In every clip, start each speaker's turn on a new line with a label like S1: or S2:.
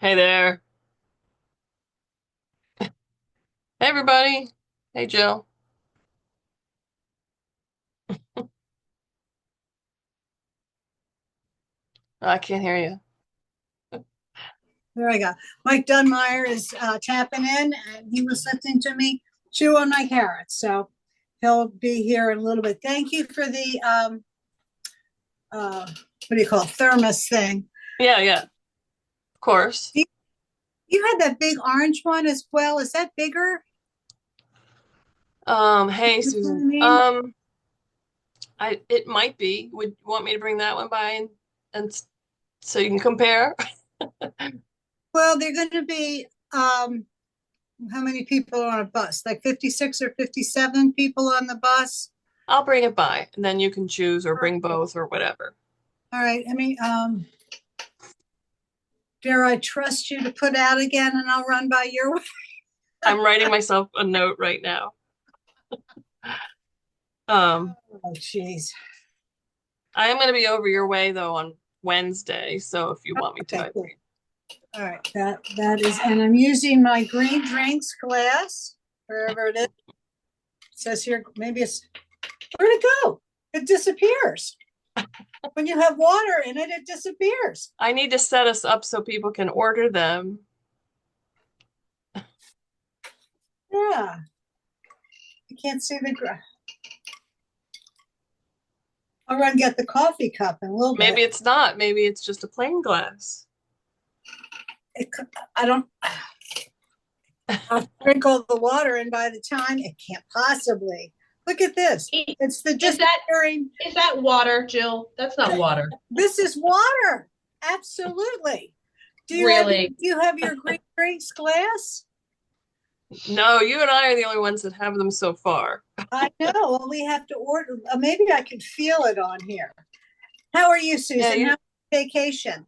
S1: Hey there. Hey everybody. Hey Jill. I can't hear you.
S2: There I go. Mike Dunmeyer is tapping in, and he was listening to me chew on my carrots. So he'll be here in a little bit. Thank you for the what do you call it, thermos thing.
S1: Yeah, yeah, of course.
S2: You had that big orange one as well. Is that bigger?
S1: Hey
S2: You know what I
S1: Susan.
S2: mean?
S1: It might be. Would you want me to bring that one by so you can compare?
S2: Well, they're going to be how many people are on a bus? Like 56 or 57 people on the bus.
S1: I'll bring it by and then you can choose or bring both or whatever.
S2: All right. I mean, dare I trust you to put out again, and I'll run by your way.
S1: I'm writing myself a note right now. Um,
S2: Oh, jeez.
S1: I am going to be over your way though on Wednesday, so if you want me to,
S2: Okay,
S1: I
S2: cool.
S1: think.
S2: All right, that is, and I'm using my green drinks glass, wherever it is. It says here, maybe it's, where'd it go? It disappears. When you have water in it, it disappears.
S1: I need to set us up so people can order them.
S2: Yeah, I can't see the, I'll run get the coffee cup in a little bit.
S1: Maybe it's not. Maybe it's just a plain glass.
S2: It, I don't, I'll drink all the water, and by the time, it can't possibly. Look at this. It's the
S3: Is that
S2: disappearing.
S3: is that water, Jill? That's not water.
S2: This is water. Absolutely.
S3: Really?
S2: Do you have your green drinks glass?
S1: No, you and I are the only ones that have them so far.
S2: I know. Well, we have to order. Maybe I can feel it on here. How are you,
S1: Yeah,
S2: Susan? How vacation?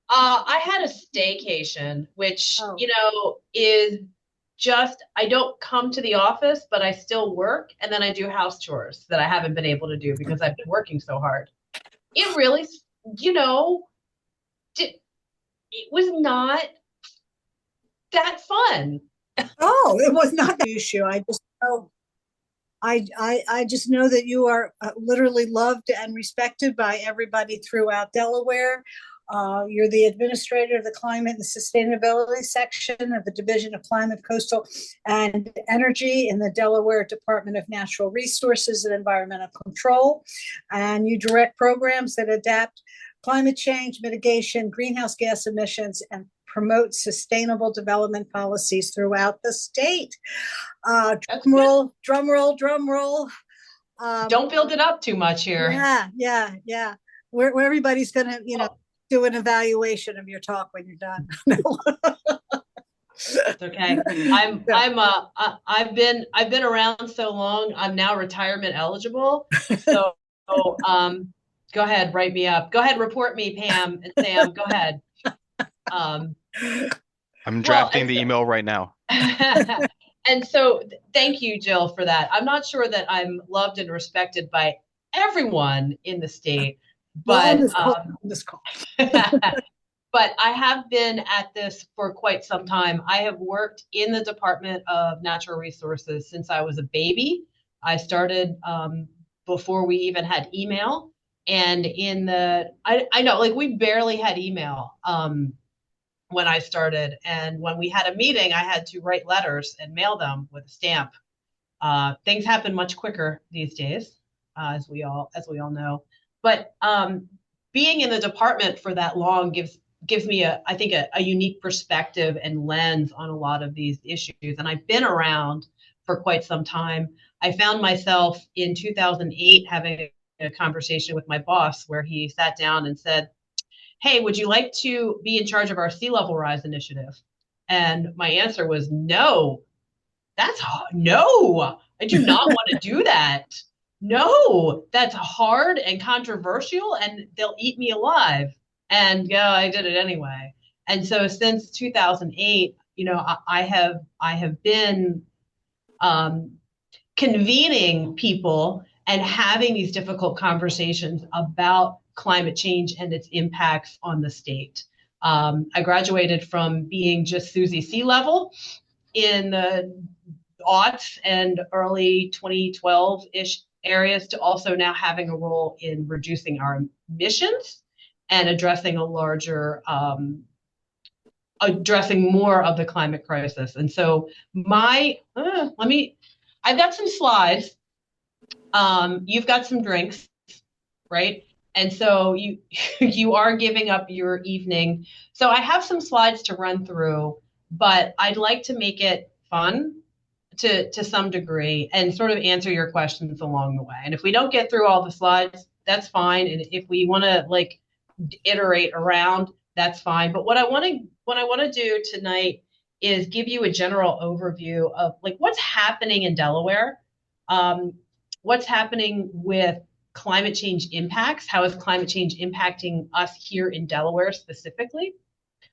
S3: I had a staycation, which,
S2: Oh,
S3: is just I don't come to the office, but I still work, and then I do house chores that I haven't been able to do because I've been working so hard. It really, you know, it was not that fun.
S2: oh, it was not the issue. I just know. I just know that you are literally loved and respected by everybody throughout Delaware. You're the administrator of the Climate and Sustainability section of the Division of Climate, Coastal, and Energy in the Delaware Department of Natural Resources and Environmental Control. And you direct programs that adapt climate change mitigation, greenhouse gas emissions, and promote sustainable development policies throughout the state.
S3: That's
S2: Drum
S3: good.
S2: roll, drum roll, drum roll. Um,
S3: Don't build it up too much here.
S2: yeah, yeah, yeah. Where everybody's gonna,
S3: Well,
S2: do an evaluation of your talk when you're done.
S3: it's okay. I've been around so long. I'm now retirement eligible. So, go ahead, write me up. Go ahead, report me, Pam and Sam. Go ahead. Um,
S4: I'm
S3: well,
S4: drafting the email right now.
S3: and so thank you, Jill, for that. I'm not sure that I'm loved and respected by everyone in the state,
S2: Well, on
S3: but
S2: this call, on this call.
S3: but I have been at this for quite some time. I have worked in the Department of Natural Resources since I was a baby. I started before we even had email. And I know, like, we barely had email when I started. And when we had a meeting, I had to write letters and mail them with a stamp. Things happen much quicker these days, as we all know. But being in the department for that long gives me I think a unique perspective and lens on a lot of these issues. And I've been around for quite some time. I found myself in 2008 having a conversation with my boss where he sat down and said, "Hey, would you like to be in charge of our sea level rise initiative?" And my answer was no. No, I do not want to do that. No, that's hard and controversial, and they'll eat me alive. And yeah, I did it anyway. And so since 2008, I have been um, convening people and having these difficult conversations about climate change and its impacts on the state. I graduated from being just Susie Sea level in the aughts and early 2012-ish areas to also now having a role in reducing our emissions and addressing addressing more of the climate crisis. And so I've got some slides. You've got some drinks, right? And so you are giving up your evening. So I have some slides to run through, but I'd like to make it fun to some degree and sort of answer your questions along the way. And if we don't get through all the slides, that's fine. And if we want to like iterate around, that's fine. But what I want to do tonight is give you a general overview of like what's happening in Delaware, what's happening with climate change impacts, how is climate change impacting us here in Delaware specifically,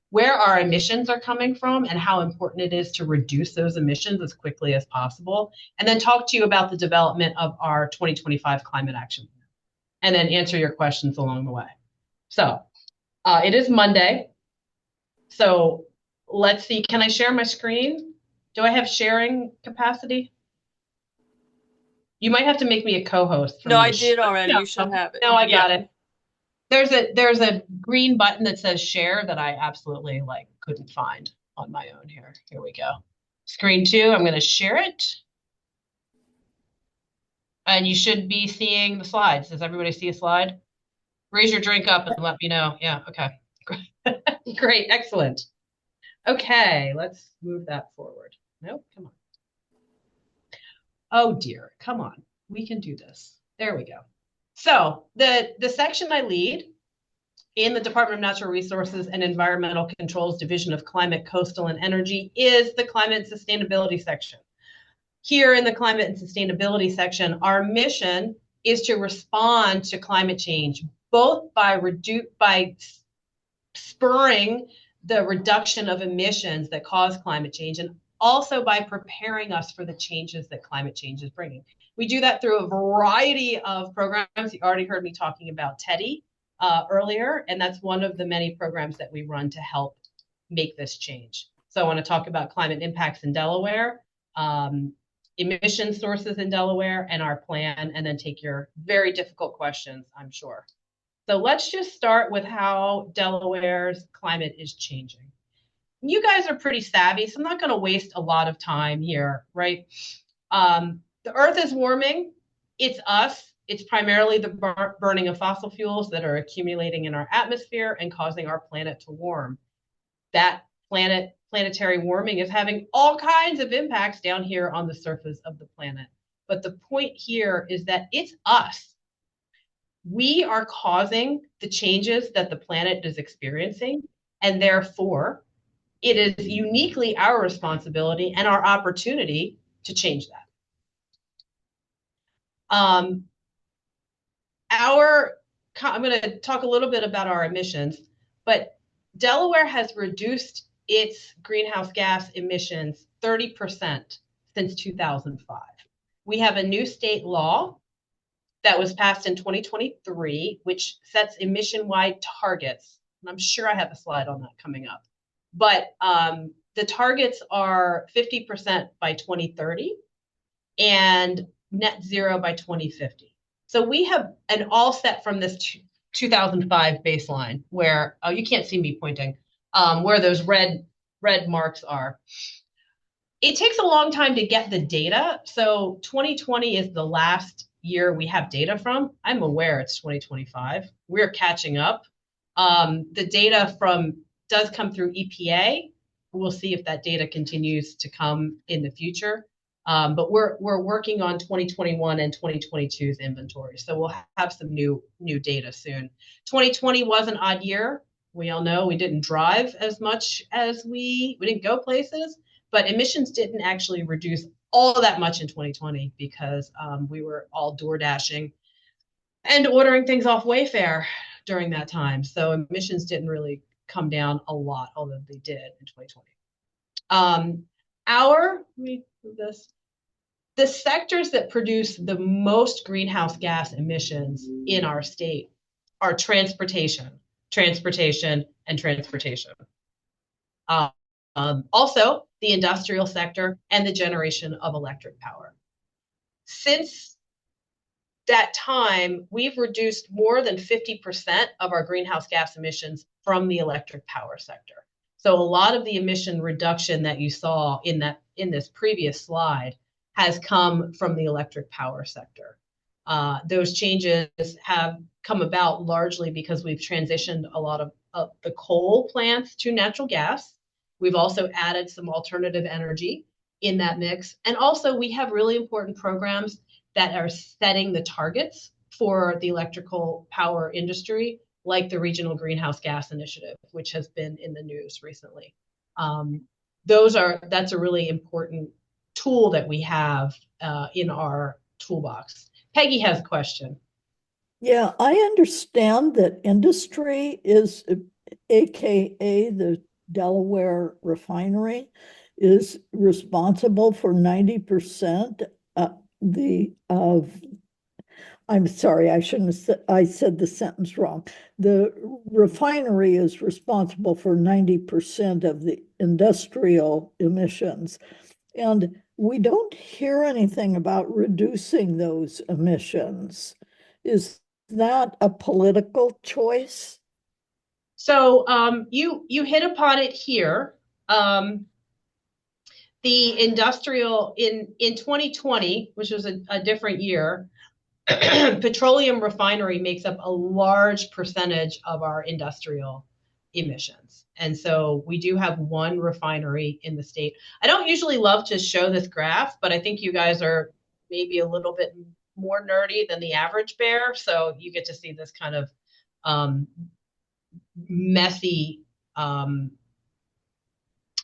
S3: where our emissions are coming from and how important it is to reduce those emissions as quickly as possible, and then talk to you about the development of our 2025 climate action plan, and then answer your questions along the way. So it is Monday. So let's see, can I share my screen? Do I have sharing capacity? You might have to make me a co-host.
S1: No, I did already. You should have it.
S3: No, I got it. There's a green button that says share that I absolutely like couldn't find on my own here. Here we go. Screen 2, I'm going to share it. And you should be seeing the slides. Does everybody see a slide? Raise your drink up and let me know. Yeah, okay. Great, excellent. Okay, let's move that forward. Nope, come on. Oh dear, come on. We can do this. There we go. So the section I lead in the Department of Natural Resources and Environmental Controls Division of Climate, Coastal, and Energy is the Climate and Sustainability section. Here in the Climate and Sustainability section, our mission is to respond to climate change, both by spurring the reduction of emissions that cause climate change and also by preparing us for the changes that climate change is bringing. We do that through a variety of programs. You already heard me talking about TEDI earlier, and that's one of the many programs that we run to help make this change. So I want to talk about climate impacts in Delaware, emission sources in Delaware, and our plan, and then take your very difficult questions, I'm sure. So let's just start with how Delaware's climate is changing. You guys are pretty savvy, so I'm not going to waste a lot of time here, right? The Earth is warming. It's us. It's primarily the burning of fossil fuels that are accumulating in our atmosphere and causing our planet to warm. That planetary warming is having all kinds of impacts down here on the surface of the planet. But the point here is that it's us. We are causing the changes that the planet is experiencing, and therefore, it is uniquely our responsibility and our opportunity to change that. I'm going to talk a little bit about our emissions, but Delaware has reduced its greenhouse gas emissions 30% since 2005. We have a new state law that was passed in 2023, which sets emission-wide targets. And I'm sure I have a slide on that coming up. But the targets are 50% by 2030 and net zero by 2050. So we have an all set from this 2005 baseline where, oh, you can't see me pointing, where those red marks are. It takes a long time to get the data. So 2020 is the last year we have data from. I'm aware it's 2025. We're catching up. The data does come through EPA. We'll see if that data continues to come in the future. But we're working on 2021 and 2022's inventory. So we'll have some new data soon. 2020 was an odd year. We all know we didn't drive as much as we didn't go places, but emissions didn't actually reduce all that much in 2020 because we were all door dashing and ordering things off Wayfair during that time. So emissions didn't really come down a lot, although they did in 2020. Let me move this. The sectors that produce the most greenhouse gas emissions in our state are transportation, and transportation. Also, the industrial sector and the generation of electric power. Since that time, we've reduced more than 50% of our greenhouse gas emissions from the electric power sector. So a lot of the emission reduction that you saw in this previous slide has come from the electric power sector. Those changes have come about largely because we've transitioned a lot of the coal plants to natural gas. We've also added some alternative energy in that mix. And also we have really important programs that are setting the targets for the electrical power industry, like the Regional Greenhouse Gas Initiative, which has been in the news recently. That's a really important tool that we have in our toolbox. Peggy has a question.
S5: Yeah, I understand that industry is, AKA the Delaware refinery, is responsible for 90% I'm sorry, I shouldn't have said, I said the sentence wrong. The refinery is responsible for 90% of the industrial emissions. And we don't hear anything about reducing those emissions. Is that a political choice?
S3: So you hit upon it here. The industrial in 2020, which was a different year, petroleum refinery makes up a large percentage of our industrial emissions. And so we do have one refinery in the state. I don't usually love to show this graph, but I think you guys are maybe a little bit more nerdy than the average bear. So you get to see this kind of messy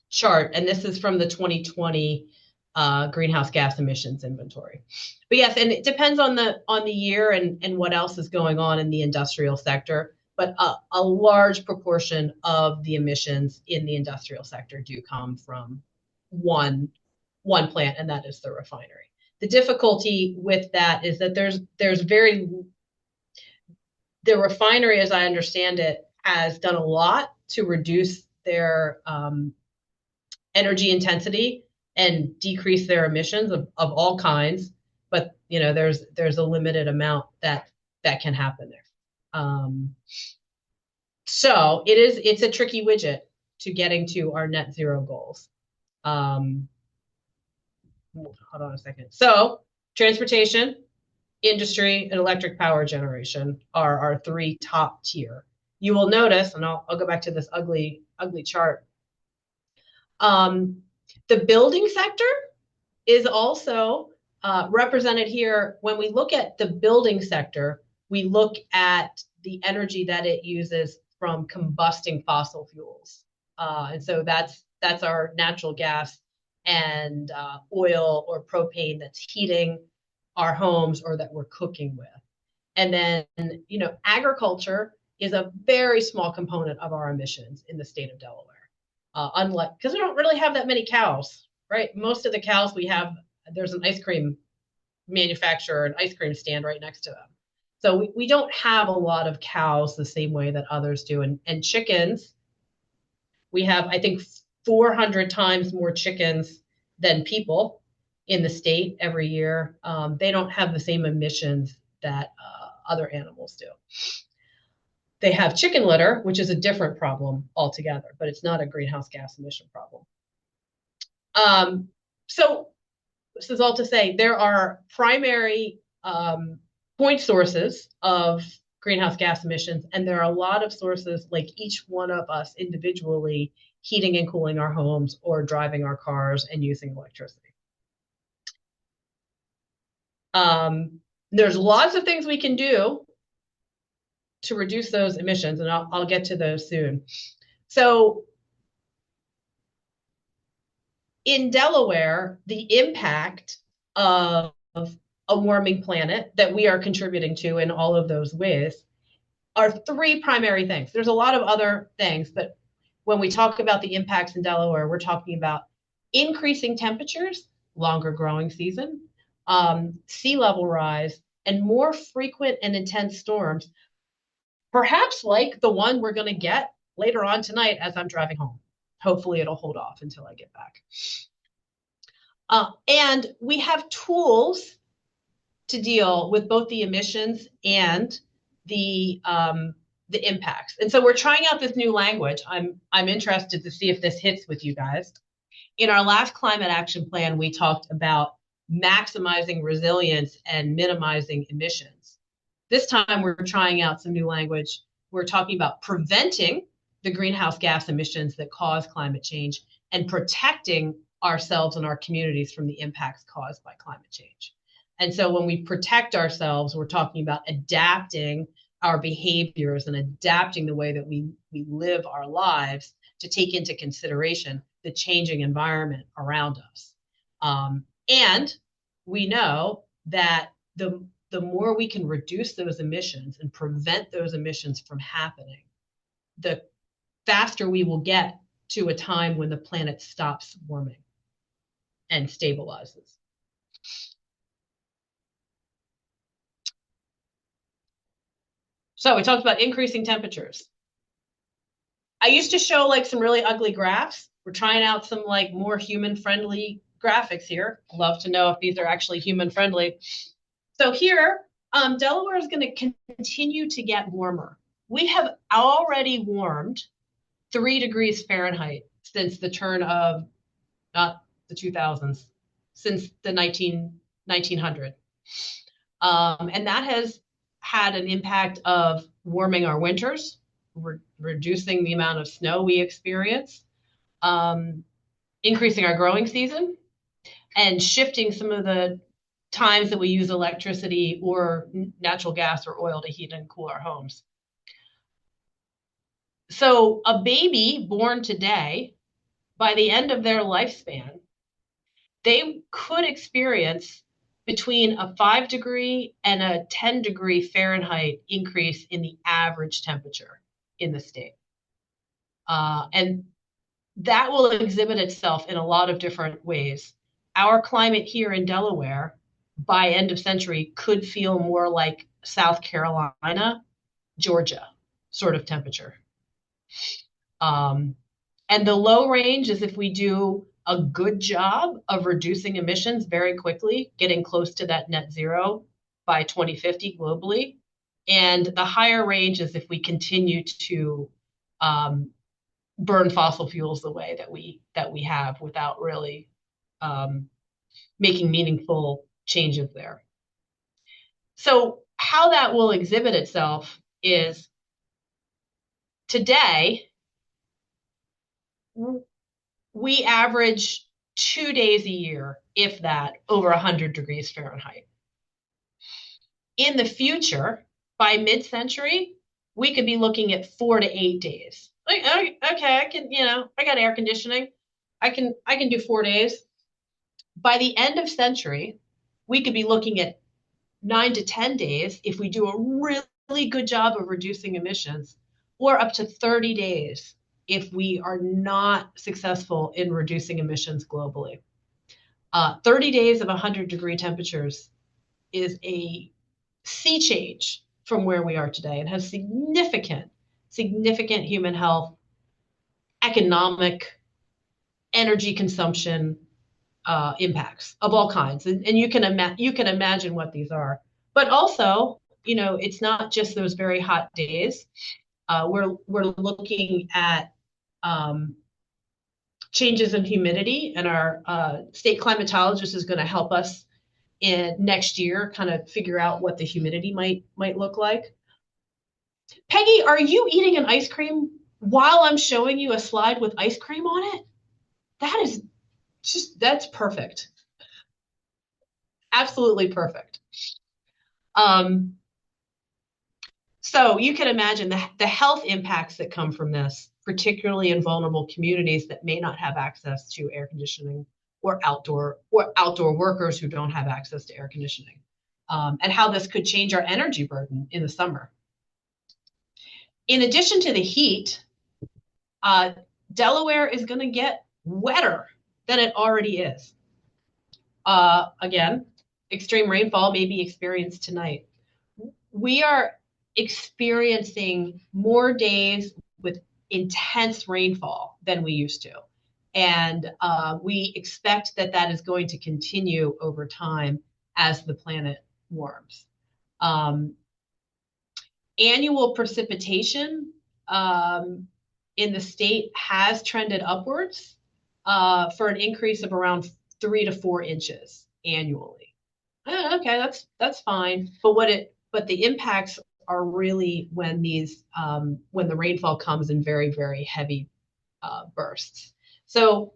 S3: chart. And this is from the 2020 greenhouse gas emissions inventory. But yes, and it depends on the year and what else is going on in the industrial sector. But a large proportion of the emissions in the industrial sector do come from one plant, and that is the refinery. The difficulty with that is that the refinery, as I understand it, has done a lot to reduce their energy intensity and decrease their emissions of all kinds, but there's a limited amount that can happen there. So it's a tricky widget to getting to our net zero goals. Hold on a second. So transportation, industry, and electric power generation are our three top tier. You will notice, and I'll go back to this ugly chart. The building sector is also represented here. When we look at the building sector, we look at the energy that it uses from combusting fossil fuels. And so that's our natural gas and oil or propane that's heating our homes or that we're cooking with. And then, agriculture is a very small component of our emissions in the state of Delaware. Unlike, because we don't really have that many cows, right? Most of the cows we have, there's an ice cream manufacturer, an ice cream stand right next to them. So we don't have a lot of cows the same way that others do. And chickens, we have, I think, 400 times more chickens than people in the state every year. They don't have the same emissions that other animals do. They have chicken litter, which is a different problem altogether, but it's not a greenhouse gas emission problem. So this is all to say there are primary point sources of greenhouse gas emissions, and there are a lot of sources, like each one of us individually, heating and cooling our homes or driving our cars and using electricity. There's lots of things we can do to reduce those emissions, and I'll get to those soon. So in Delaware, the impact of a warming planet that we are contributing to in all of those ways are three primary things. There's a lot of other things, but when we talk about the impacts in Delaware, we're talking about increasing temperatures, longer growing season, sea level rise, and more frequent and intense storms, perhaps like the one we're going to get later on tonight as I'm driving home. Hopefully it'll hold off until I get back. And we have tools to deal with both the emissions and the impacts. And so we're trying out this new language. I'm interested to see if this hits with you guys. In our last climate action plan, we talked about maximizing resilience and minimizing emissions. This time we're trying out some new language. We're talking about preventing the greenhouse gas emissions that cause climate change and protecting ourselves and our communities from the impacts caused by climate change. And so when we protect ourselves, we're talking about adapting our behaviors and adapting the way that we live our lives to take into consideration the changing environment around us. And we know that the more we can reduce those emissions and prevent those emissions from happening, the faster we will get to a time when the planet stops warming and stabilizes. So we talked about increasing temperatures. I used to show like some really ugly graphs. We're trying out some like more human-friendly graphics here. Love to know if these are actually human-friendly. So here, Delaware is going to continue to get warmer. We have already warmed 3 degrees Fahrenheit since the turn of, not the 2000s, since the 1900. And that has had an impact of warming our winters, reducing the amount of snow we experience, increasing our growing season, and shifting some of the times that we use electricity or natural gas or oil to heat and cool our homes. So a baby born today, by the end of their lifespan, they could experience between a 5 degree and a 10 degree Fahrenheit increase in the average temperature in the state. And that will exhibit itself in a lot of different ways. Our climate here in Delaware by end of century could feel more like South Carolina, Georgia sort of temperature. And the low range is if we do a good job of reducing emissions very quickly, getting close to that net zero by 2050 globally. And the higher range is if we continue to burn fossil fuels the way that we have without really making meaningful changes there. So how that will exhibit itself is today, we average 2 days a year, if that, over 100 degrees Fahrenheit. In the future, by mid-century, we could be looking at 4 to 8 days. Like, okay, I can, I got air conditioning. I can do 4 days. By the end of century, we could be looking at 9 to 10 days if we do a really good job of reducing emissions, or up to 30 days if we are not successful in reducing emissions globally. 30 days of 100 degree temperatures is a sea change from where we are today and has significant human health, economic, energy consumption impacts of all kinds. And you can imagine what these are. But also, it's not just those very hot days. We're looking at changes in humidity, and our state climatologist is going to help us in next year kind of figure out what the humidity might look like. Peggy, are you eating an ice cream while I'm showing you a slide with ice cream on it? That's perfect. Absolutely perfect. So you can imagine the health impacts that come from this, particularly in vulnerable communities that may not have access to air conditioning, or outdoor workers who don't have access to air conditioning, and how this could change our energy burden in the summer. In addition to the heat, Delaware is going to get wetter than it already is. Again, extreme rainfall may be experienced tonight. We are experiencing more days with intense rainfall than we used to. And we expect that that is going to continue over time as the planet warms. Annual precipitation in the state has trended upwards for an increase of around 3 to 4 inches annually. Okay, that's fine. But the impacts are really when when the rainfall comes in very, very heavy bursts. So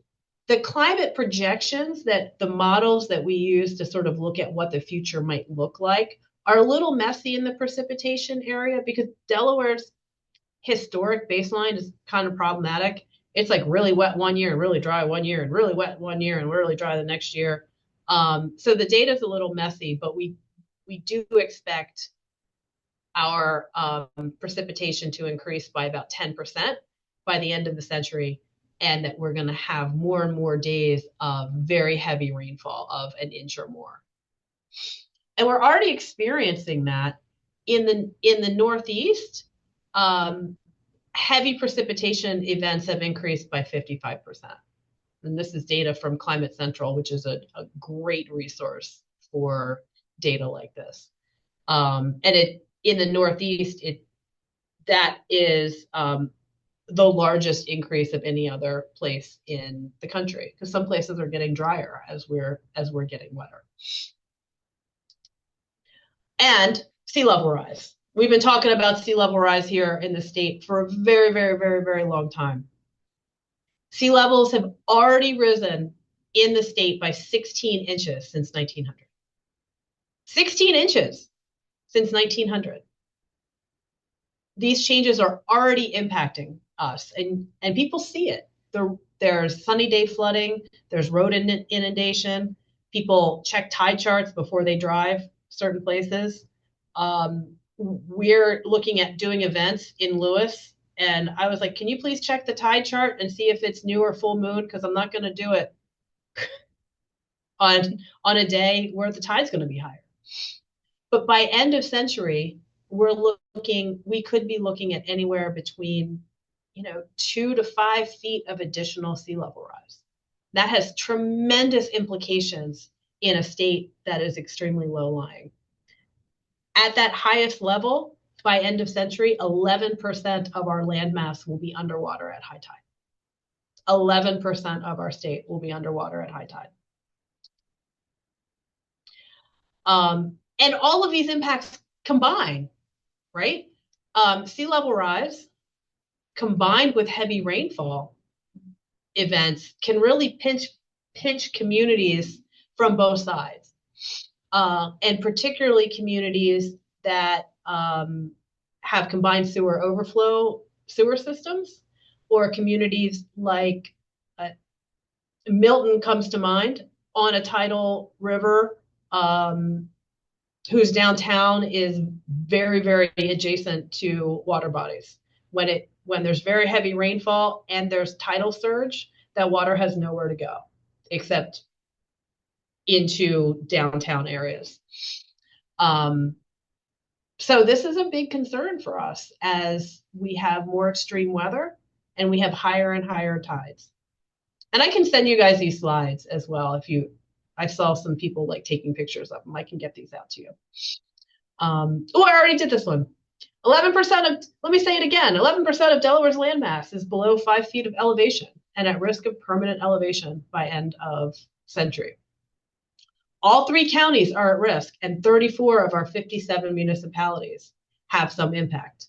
S3: the climate projections, that the models that we use to sort of look at what the future might look like, are a little messy in the precipitation area, because Delaware's historic baseline is kind of problematic. It's like really wet one year and really dry one year and really wet one year and really dry the next year. So the data is a little messy, but we do expect our precipitation to increase by about 10% by the end of the century, and that we're going to have more and more days of very heavy rainfall of an inch or more. And we're already experiencing that in the Northeast. Heavy precipitation events have increased by 55%. And this is data from Climate Central, which is a great resource for data like this. And in the Northeast, that is the largest increase of any other place in the country, because some places are getting drier as we're getting wetter. And sea level rise. We've been talking about sea level rise here in the state for a very, very, very, very long time. Sea levels have already risen in the state by 16 inches since 1900. 16 inches since 1900. These changes are already impacting us, and people see it. There's sunny day flooding, there's road inundation, people check tide charts before they drive certain places. We're looking at doing events in Lewis, and I was like, can you please check the tide chart and see if it's new or full moon, because I'm not going to do it on a day where the tide's going to be higher. But by end of century, we could be looking at anywhere between 2 to 5 feet of additional sea level rise. That has tremendous implications in a state that is extremely low lying. At that highest level, by end of century, 11% of our landmass will be underwater at high tide. 11% of our state will be underwater at high tide. And all of these impacts combine, right? Sea level rise combined with heavy rainfall events can really pinch communities from both sides. And particularly communities that have combined sewer overflow sewer systems, or communities like Milton comes to mind, on a tidal river, whose downtown is very, very adjacent to water bodies. When there's very heavy rainfall and there's tidal surge, that water has nowhere to go except into downtown areas. So this is a big concern for us as we have more extreme weather and we have higher and higher tides. And I can send you guys these slides as well. I saw some people like taking pictures of them. I can get these out to you. I already did this one. 11% of, let me say it again, 11% of Delaware's landmass is below 5 feet of elevation and at risk of permanent elevation by end of century. All 3 counties are at risk, and 34 of our 57 municipalities have some impact.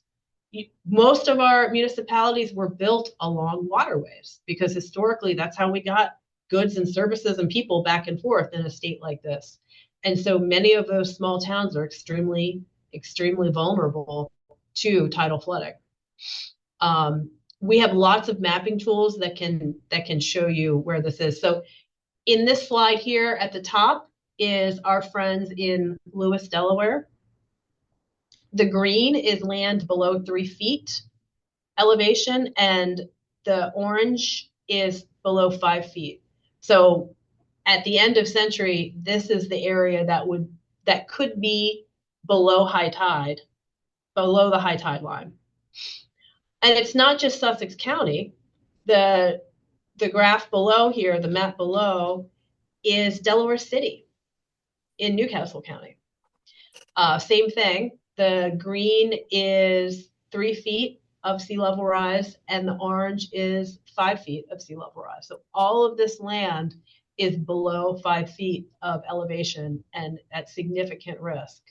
S3: Most of our municipalities were built along waterways because historically that's how we got goods and services and people back and forth in a state like this. And so many of those small towns are extremely, extremely vulnerable to tidal flooding. We have lots of mapping tools that can show you where this is. So in this slide here at the top is our friends in Lewis, Delaware. The green is land below 3 feet elevation, and the orange is below 5 feet. So at the end of century, this is the area that could be below high tide, below the high tide line. And it's not just Sussex County. The graph below here, the map below, is Delaware City in Newcastle County. Same thing. The green is 3 feet of sea level rise, and the orange is 5 feet of sea level rise. So all of this land is below 5 feet of elevation and at significant risk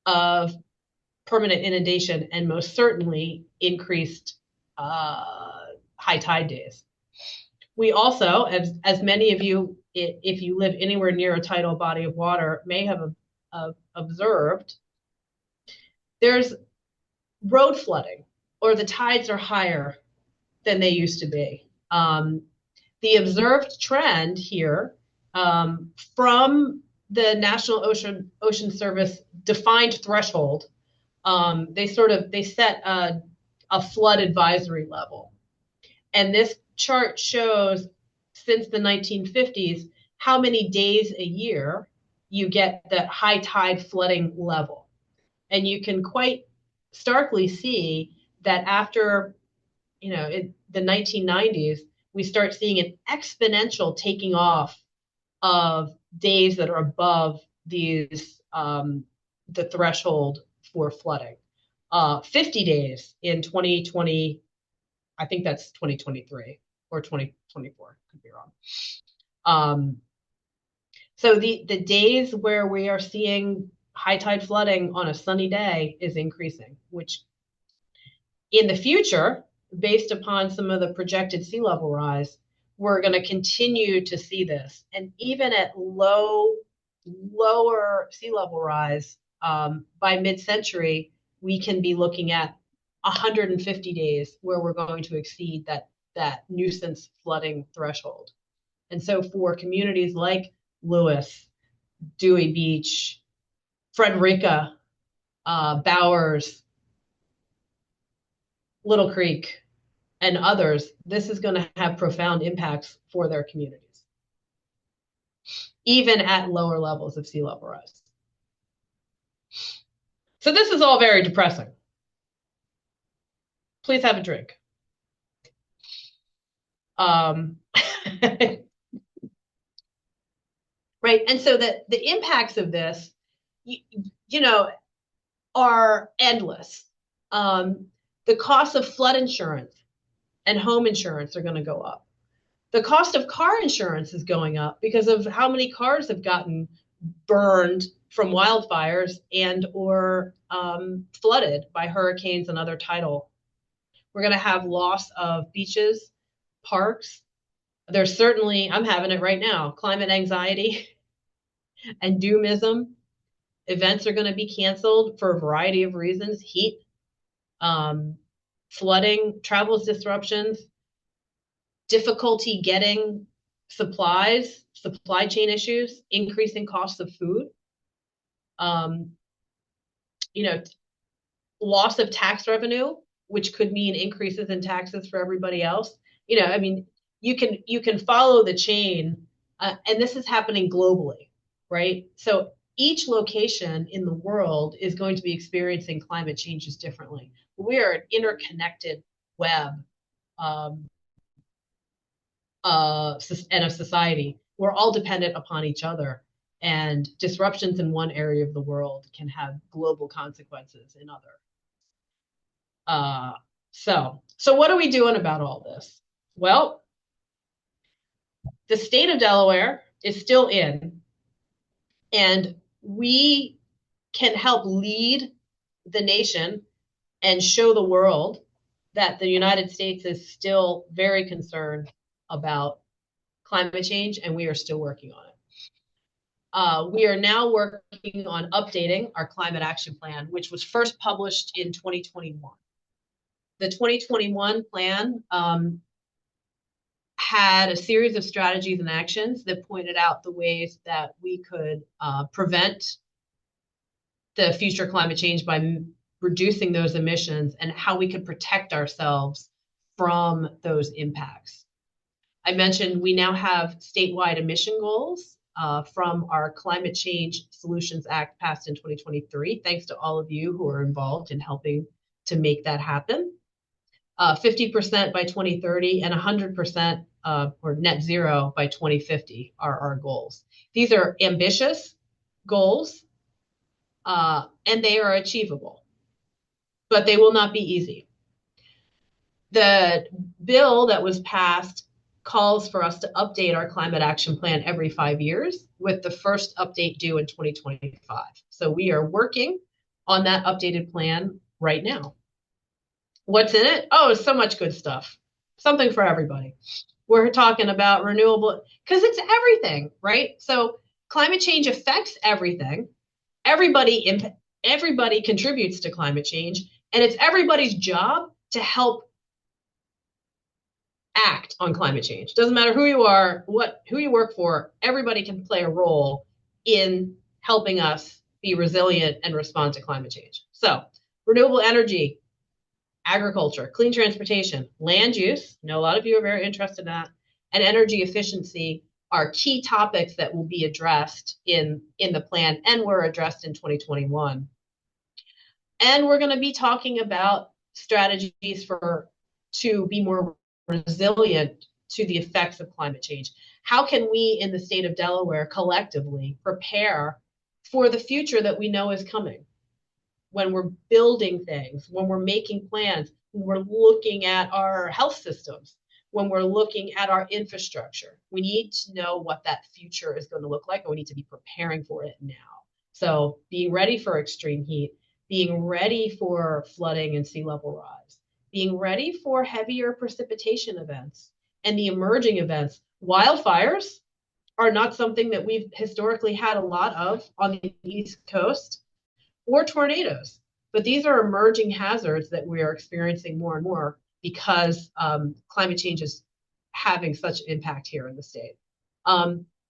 S3: of permanent inundation and most certainly increased high tide days. We also, as many of you, if you live anywhere near a tidal body of water, may have observed, there's road flooding, or the tides are higher than they used to be. The observed trend here from the National Ocean Service defined threshold, they set a flood advisory level. And this chart shows since the 1950s how many days a year you get the high tide flooding level. And you can quite starkly see that after the 1990s, we start seeing an exponential taking off of days that are above these the threshold for flooding. 50 days in 2020, I think that's 2023 or 2024, could be wrong. So the days where we are seeing high tide flooding on a sunny day is increasing, which in the future, based upon some of the projected sea level rise, we're going to continue to see this. And even at lower sea level rise, by mid-century, we can be looking at 150 days where we're going to exceed that nuisance flooding threshold. And so for communities like Lewis, Dewey Beach, Frederica, Bowers, Little Creek, and others, this is going to have profound impacts for their communities, even at lower levels of sea level rise. So this is all very depressing. Please have a drink. Right, and so the impacts of this, are endless. The cost of flood insurance and home insurance are going to go up. The cost of car insurance is going up because of how many cars have gotten burned from wildfires and or flooded by hurricanes and other tidal. We're going to have loss of beaches, parks. There's certainly, I'm having it right now, climate anxiety and doomism. Events are going to be canceled for a variety of reasons: heat, flooding, travel disruptions, difficulty getting supplies, supply chain issues, increasing costs of food, loss of tax revenue, which could mean increases in taxes for everybody else. You can follow the chain, and this is happening globally, right? So each location in the world is going to be experiencing climate changes differently. We are an interconnected web and a society. We're all dependent upon each other, and disruptions in one area of the world can have global consequences in other. So what are we doing about all this? Well, the state of Delaware is still in, and we can help lead the nation and show the world that the United States is still very concerned about climate change, and we are still working on it. We are now working on updating our climate action plan, which was first published in 2021. The 2021 plan had a series of strategies and actions that pointed out the ways that we could prevent the future climate change by reducing those emissions, and how we could protect ourselves from those impacts. I mentioned we now have statewide emission goals from our Climate Change Solutions Act passed in 2023. Thanks to all of you who are involved in helping to make that happen. 50% by 2030 and 100% or net zero by 2050 are our goals. These are ambitious goals, and they are achievable, but they will not be easy. The bill that was passed calls for us to update our climate action plan every 5 years, with the first update due in 2025. So we are working on that updated plan right now. What's in it? Oh, so much good stuff. Something for everybody. We're talking about renewable, because it's everything, right? So climate change affects everything. Everybody contributes to climate change, and it's everybody's job to help act on climate change. Doesn't matter who you are, who you work for, everybody can play a role in helping us be resilient and respond to climate change. So renewable energy, agriculture, clean transportation, land use, I know a lot of you are very interested in that, and energy efficiency are key topics that will be addressed in the plan and were addressed in 2021. And we're going to be talking about strategies to be more resilient to the effects of climate change. How can we in the state of Delaware collectively prepare for the future that we know is coming? When we're building things, when we're making plans, when we're looking at our health systems, when we're looking at our infrastructure, we need to know what that future is going to look like, and we need to be preparing for it now. So being ready for extreme heat, being ready for flooding and sea level rise, being ready for heavier precipitation events and the emerging events. Wildfires are not something that we've historically had a lot of on the East Coast, or tornadoes. But these are emerging hazards that we are experiencing more and more because climate change is having such impact here in the state.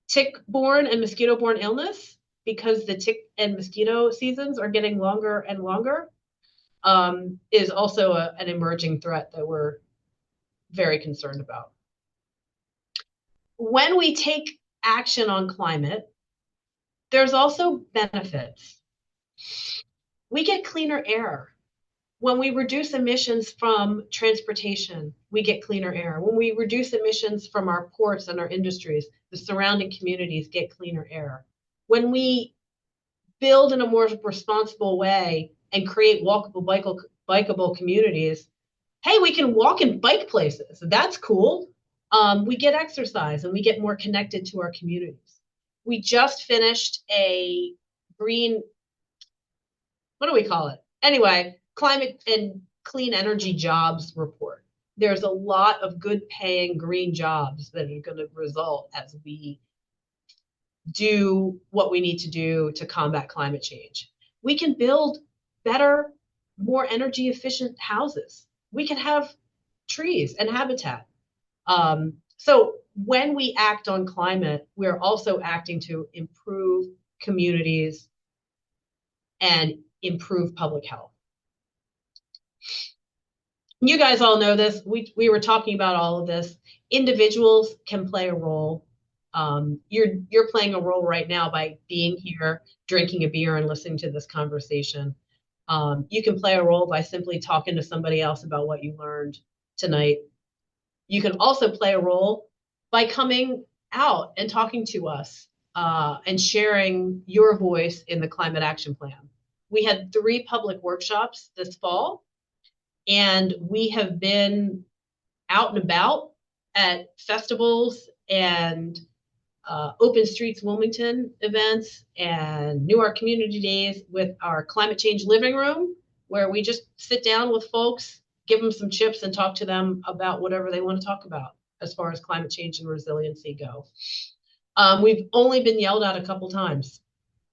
S3: Tick-borne and mosquito-borne illness, because the tick and mosquito seasons are getting longer and longer, is also an emerging threat that we're very concerned about. When we take action on climate, there's also benefits. We get cleaner air. When we reduce emissions from transportation, we get cleaner air. When we reduce emissions from our ports and our industries, the surrounding communities get cleaner air. When we build in a more responsible way and create walkable, bikeable communities, hey, we can walk and bike places. That's cool. We get exercise and we get more connected to our communities. We just finished a green, what do we call it? Anyway, climate and clean energy jobs report. There's a lot of good paying green jobs that are going to result as we do what we need to do to combat climate change. We can build better, more energy efficient houses. We can have trees and habitat. So when we act on climate, we're also acting to improve communities and improve public health. You guys all know this. We were talking about all of this. Individuals can play a role. You're playing a role right now by being here, drinking a beer and listening to this conversation. You can play a role by simply talking to somebody else about what you learned tonight. You can also play a role by coming out and talking to us and sharing your voice in the Climate Action Plan. We had 3 public workshops this fall, and we have been out and about at festivals and Open Streets Wilmington events and Newark Community Days with our Climate Change Living Room, where we just sit down with folks, give them some chips and talk to them about whatever they want to talk about as far as climate change and resiliency go. We've only been yelled at a couple times.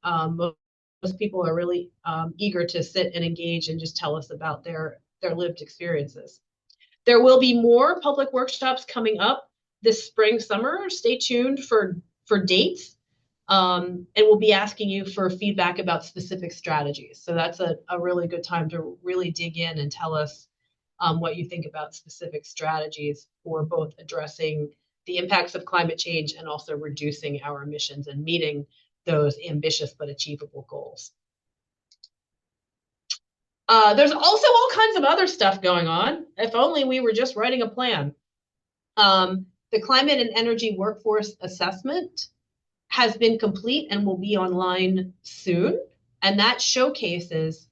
S3: Most people are really eager to sit and engage and just tell us about their lived experiences. There will be more public workshops coming up this spring, summer. Stay tuned for dates. And we'll be asking you for feedback about specific strategies. So that's a really good time to really dig in and tell us what you think about specific strategies for both addressing the impacts of climate change and also reducing our emissions and meeting those ambitious but achievable goals. There's also all kinds of other stuff going on. If only we were just writing a plan. The climate and energy workforce assessment has been complete and will be online soon. And that showcases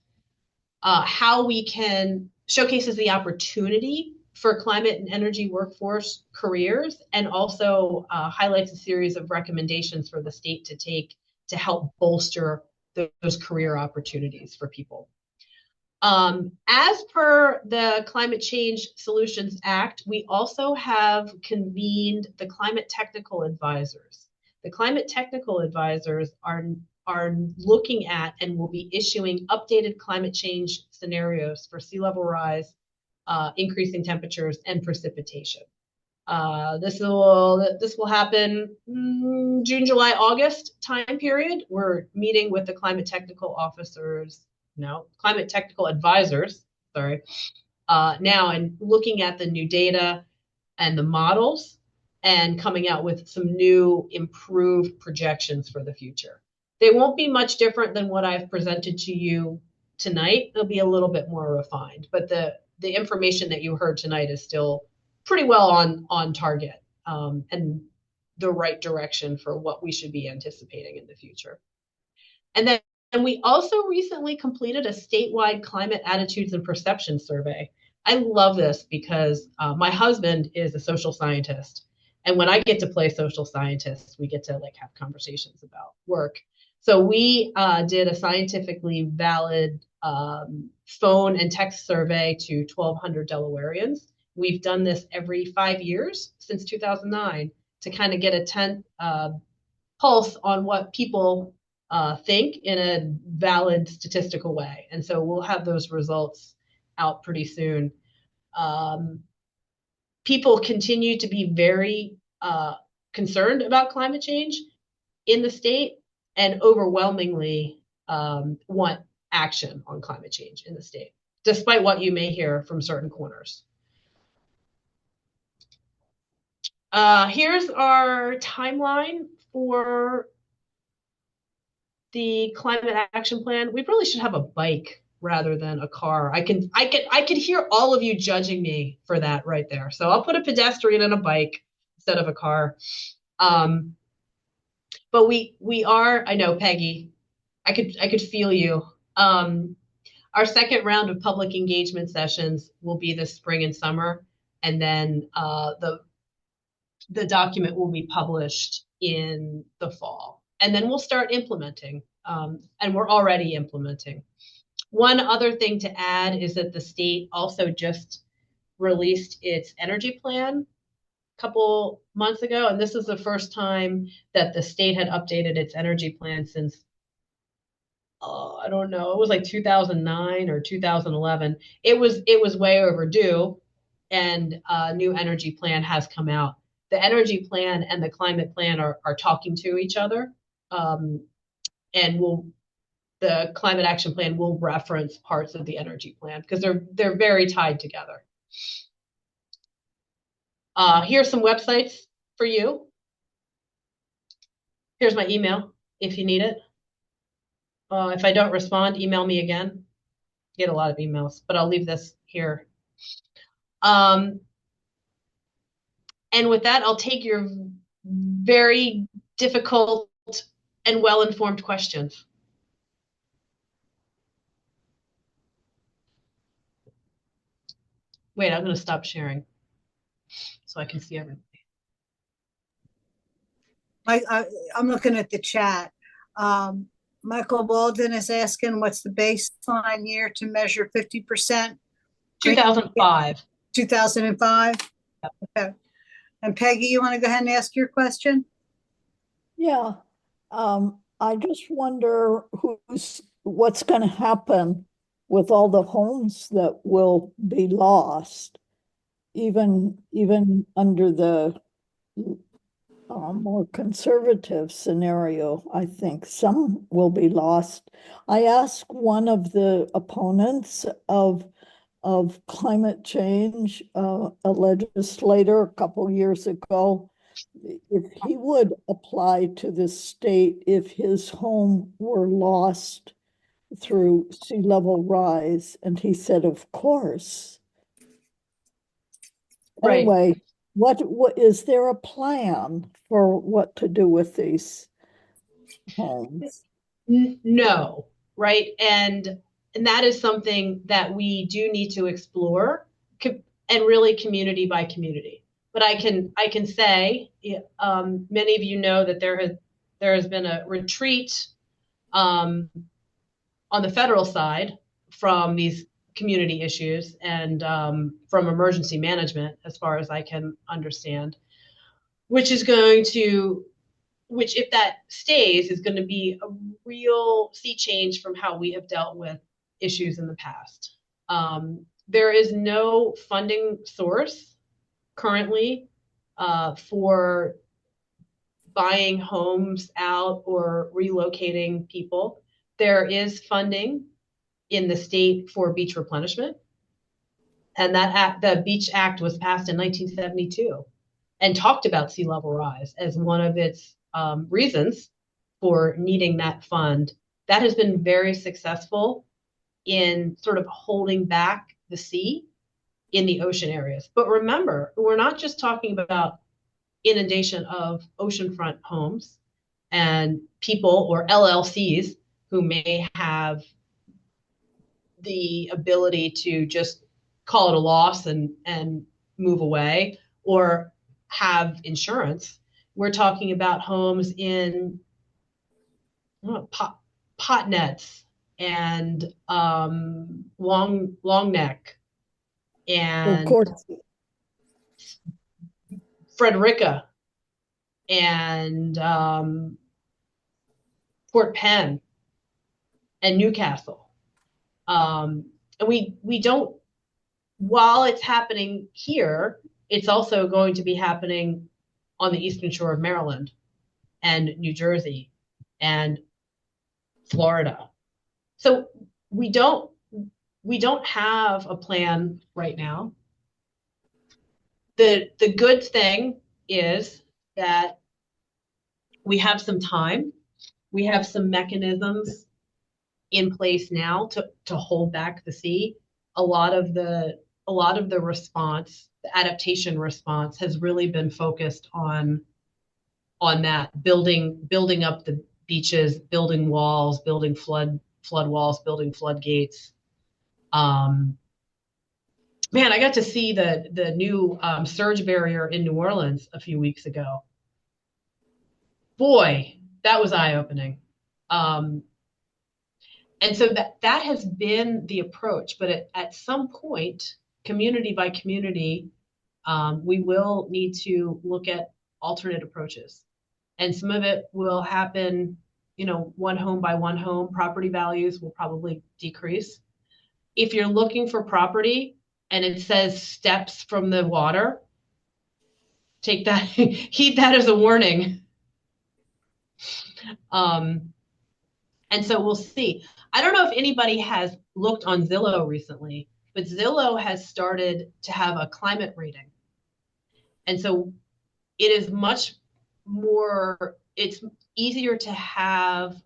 S3: showcases the opportunity for climate and energy workforce careers, and also highlights a series of recommendations for the state to take to help bolster those career opportunities for people. As per the Climate Change Solutions Act, we also have convened the climate technical advisors. The climate technical advisors are looking at and will be issuing updated climate change scenarios for sea level rise, increasing temperatures, and precipitation. This will happen June, July, August time period. We're meeting with the climate technical advisors, now, and looking at the new data and the models and coming out with some new improved projections for the future. They won't be much different than what I've presented to you tonight. They'll be a little bit more refined, but the information that you heard tonight is still pretty well on target, and the right direction for what we should be anticipating in the future. And we also recently completed a statewide climate attitudes and perception survey. I love this because my husband is a social scientist. And when I get to play social scientist, we get to have conversations about work. So we did a scientifically valid phone and text survey to 1,200 Delawareans. We've done this every 5 years since 2009 to kind of get a pulse on what people think in a valid statistical way. And so we'll have those results out pretty soon. People continue to be very concerned about climate change in the state, and overwhelmingly want action on climate change in the state, despite what you may hear from certain corners. Here's our timeline for the climate action plan. We probably should have a bike rather than a car. I could hear all of you judging me for that right there. So I'll put a pedestrian and a bike instead of a car. But we are, I know, Peggy, I could feel you. Our second round of public engagement sessions will be this spring and summer, and then the document will be published in the fall, and then we'll start implementing, and we're already implementing. One other thing to add is that the state also just released its energy plan a couple months ago, and this is the first time that the state had updated its energy plan since, I don't know, it was like 2009 or 2011. It was way overdue, and a new energy plan has come out. The energy plan and the climate plan are talking to each other, and the climate action plan will reference parts of the energy plan because they're very tied together. Here's some websites for you. Here's my email if you need it. If I don't respond, email me again. I get a lot of emails, but I'll leave this here. And with that, I'll take your very difficult and well-informed questions. Wait, I'm going to stop sharing so I can see everything.
S2: I'm looking at the chat. Michael Walden is asking, what's the baseline year to measure 50%?
S3: 2005.
S2: 2005?
S3: Yep.
S2: Okay. And Peggy, you want to go ahead and ask your question?
S5: Yeah. I just wonder what's going to happen with all the homes that will be lost, even under the more conservative scenario. I think some will be lost. I asked one of the opponents of climate change, a legislator a couple years ago, if he would apply to the state if his home were lost through sea level rise, and he said, of course.
S3: Right.
S5: Anyway, what is there a plan for what to do with these homes?
S3: No, right? And that is something that we do need to explore, and really community by community. But I can say, many of you know that there has been a retreat on the federal side from these community issues and from emergency management, as far as I can understand, which is going to which, if that stays, is going to be a real sea change from how we have dealt with issues in the past. There is no funding source currently for buying homes out or relocating people. There is funding in the state for beach replenishment, and the Beach Act was passed in 1972 and talked about sea level rise as one of its reasons for needing that fund. That has been very successful in sort of holding back the sea in the ocean areas. But remember, we're not just talking about inundation of oceanfront homes and people or LLCs who may have the ability to just call it a loss and move away, or have insurance. We're talking about homes in pot nets and long neck
S5: Of
S3: and
S5: course,
S3: Frederica and Port Penn and Newcastle. And we don't, while it's happening here, it's also going to be happening on the eastern shore of Maryland and New Jersey and Florida. So we don't have a plan right now. The good thing is that we have some time. We have some mechanisms in place now to hold back the sea. A lot of the response, the adaptation response, has really been focused on that, building up the beaches, building walls, building flood walls, building floodgates. Man, I got to see the new surge barrier in New Orleans a few weeks ago. Boy, that was eye-opening. And so that has been the approach. But at some point, community by community, we will need to look at alternate approaches. And some of it will happen, one home by one home. Property values will probably decrease. If you're looking for property and it says steps from the water, take that, heed that as a warning. And so we'll see. I don't know if anybody has looked on Zillow recently, but Zillow has started to have a climate rating. And so it is much more, it's easier to have,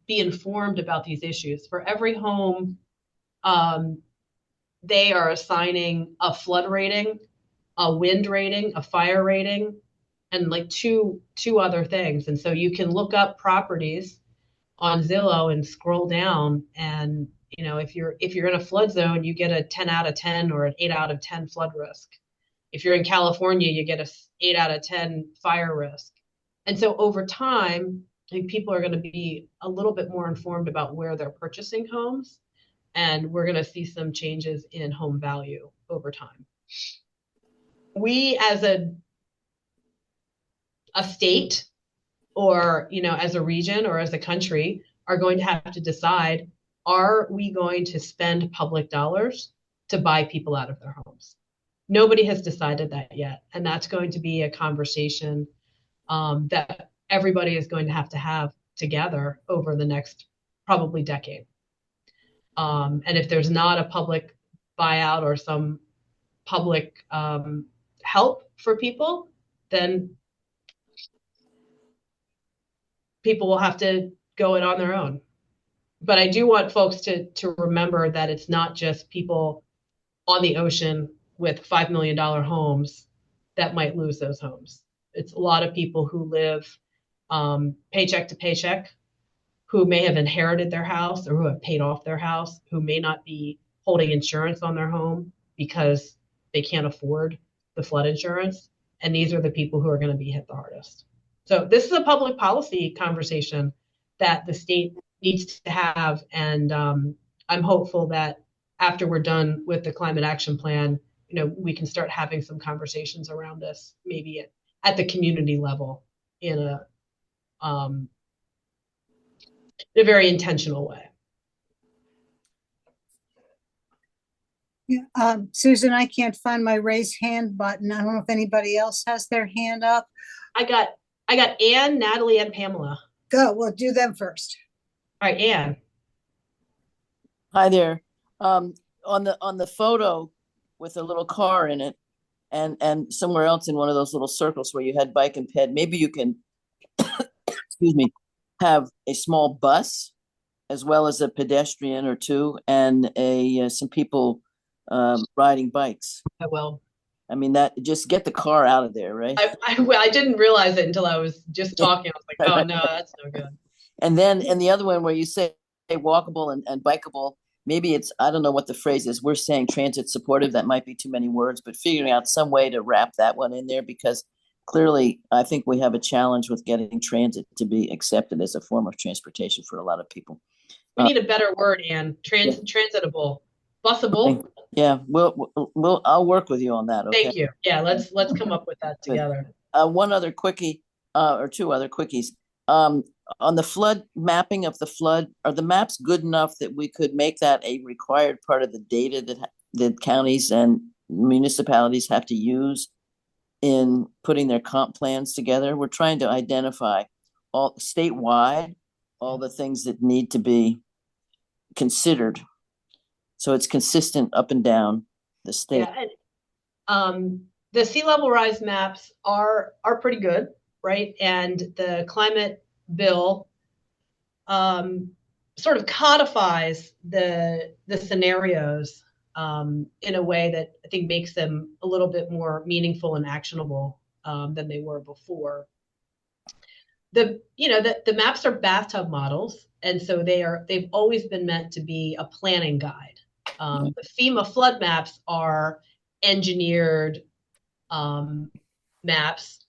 S3: be informed about these issues. For every home, they are assigning a flood rating, a wind rating, a fire rating, and like two other things. And so you can look up properties on Zillow and scroll down, and if you're in a flood zone, you get a 10 out of 10 or an 8 out of 10 flood risk. If you're in California, you get a 8 out of 10 fire risk. And so over time, I think people are going to be a little bit more informed about where they're purchasing homes, and we're going to see some changes in home value over time. We, as a state, or as a region or as a country, are going to have to decide, are we going to spend public dollars to buy people out of their homes? Nobody has decided that yet, and that's going to be a conversation that everybody is going to have together over the next probably decade. And if there's not a public buyout or some public help for people, then people will have to go it on their own. But I do want folks to remember that it's not just people on the ocean with $5 million homes that might lose those homes. It's a lot of people who live paycheck to paycheck, who may have inherited their house or who have paid off their house, who may not be holding insurance on their home because they can't afford the flood insurance. And these are the people who are going to be hit the hardest. So this is a public policy conversation that the state needs to have. And I'm hopeful that after we're done with the climate action plan, we can start having some conversations around this, maybe at the community level in a very intentional way.
S2: Yeah, Susan, I can't find my raise hand button. I don't know if anybody else has their hand up.
S3: I got Anne, Natalie, and Pamela.
S2: Go, we'll do them first.
S3: All right, Anne.
S6: Hi there. On the photo with a little car in it, and somewhere else in one of those little circles where you had bike and ped, maybe you can, excuse me, have a small bus as well as a pedestrian or two and some people riding bikes.
S3: I will.
S6: I mean, that just get the car out of there, right?
S3: I didn't realize it until I was just talking. I was like, oh no, that's no good.
S6: And the other one where you say walkable and bikeable, maybe it's, I don't know what the phrase is. We're saying transit supportive. That might be too many words, but figuring out some way to wrap that one in there, because clearly I think we have a challenge with getting transit to be accepted as a form of transportation for a lot of people.
S3: We need a better word, Anne. Transitable, busable.
S6: Yeah, I'll work with you on that. Okay.
S3: Thank you. Yeah, let's come up with that together.
S6: One other quickie, or two other quickies. On the flood mapping of the flood, are the maps good enough that we could make that a required part of the data that counties and municipalities have to use in putting their comp plans together? We're trying to identify all statewide, all the things that need to be considered, so it's consistent up and down the state.
S3: Yeah, and, the sea level rise maps are pretty good, right? And the climate bill sort of codifies the scenarios in a way that I think makes them a little bit more meaningful and actionable than they were before. The maps are bathtub models, and so they've always been meant to be a planning guide. The FEMA flood maps are engineered maps,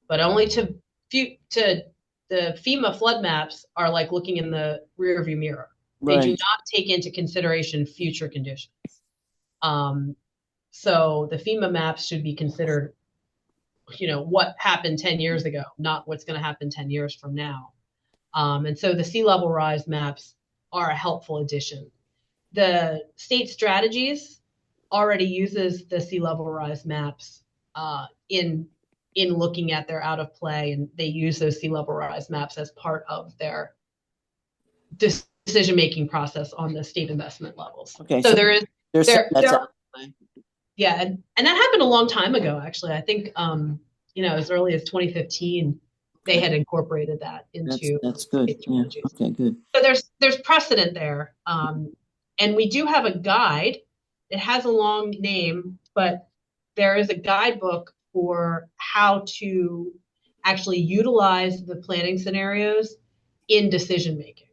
S3: but only to the FEMA flood maps are like looking in the rearview mirror. They do not take into consideration future conditions. So the FEMA maps should be considered, what happened 10 years ago, not what's going to happen 10 years from now. And so the sea level rise maps are a helpful addition. The state strategies already uses the sea level rise maps in looking at their out of play, and they use those sea level rise maps as part of their decision-making process on the state investment levels.
S6: Okay,
S3: so there
S6: yeah,
S3: and that happened a long time ago, actually. I think as early as 2015 they had incorporated that into
S6: that's good. Yeah. Okay, good.
S3: So there's precedent there, and we do have a guide. It has a long name, but there is a guidebook for how to actually utilize the planning scenarios in decision making,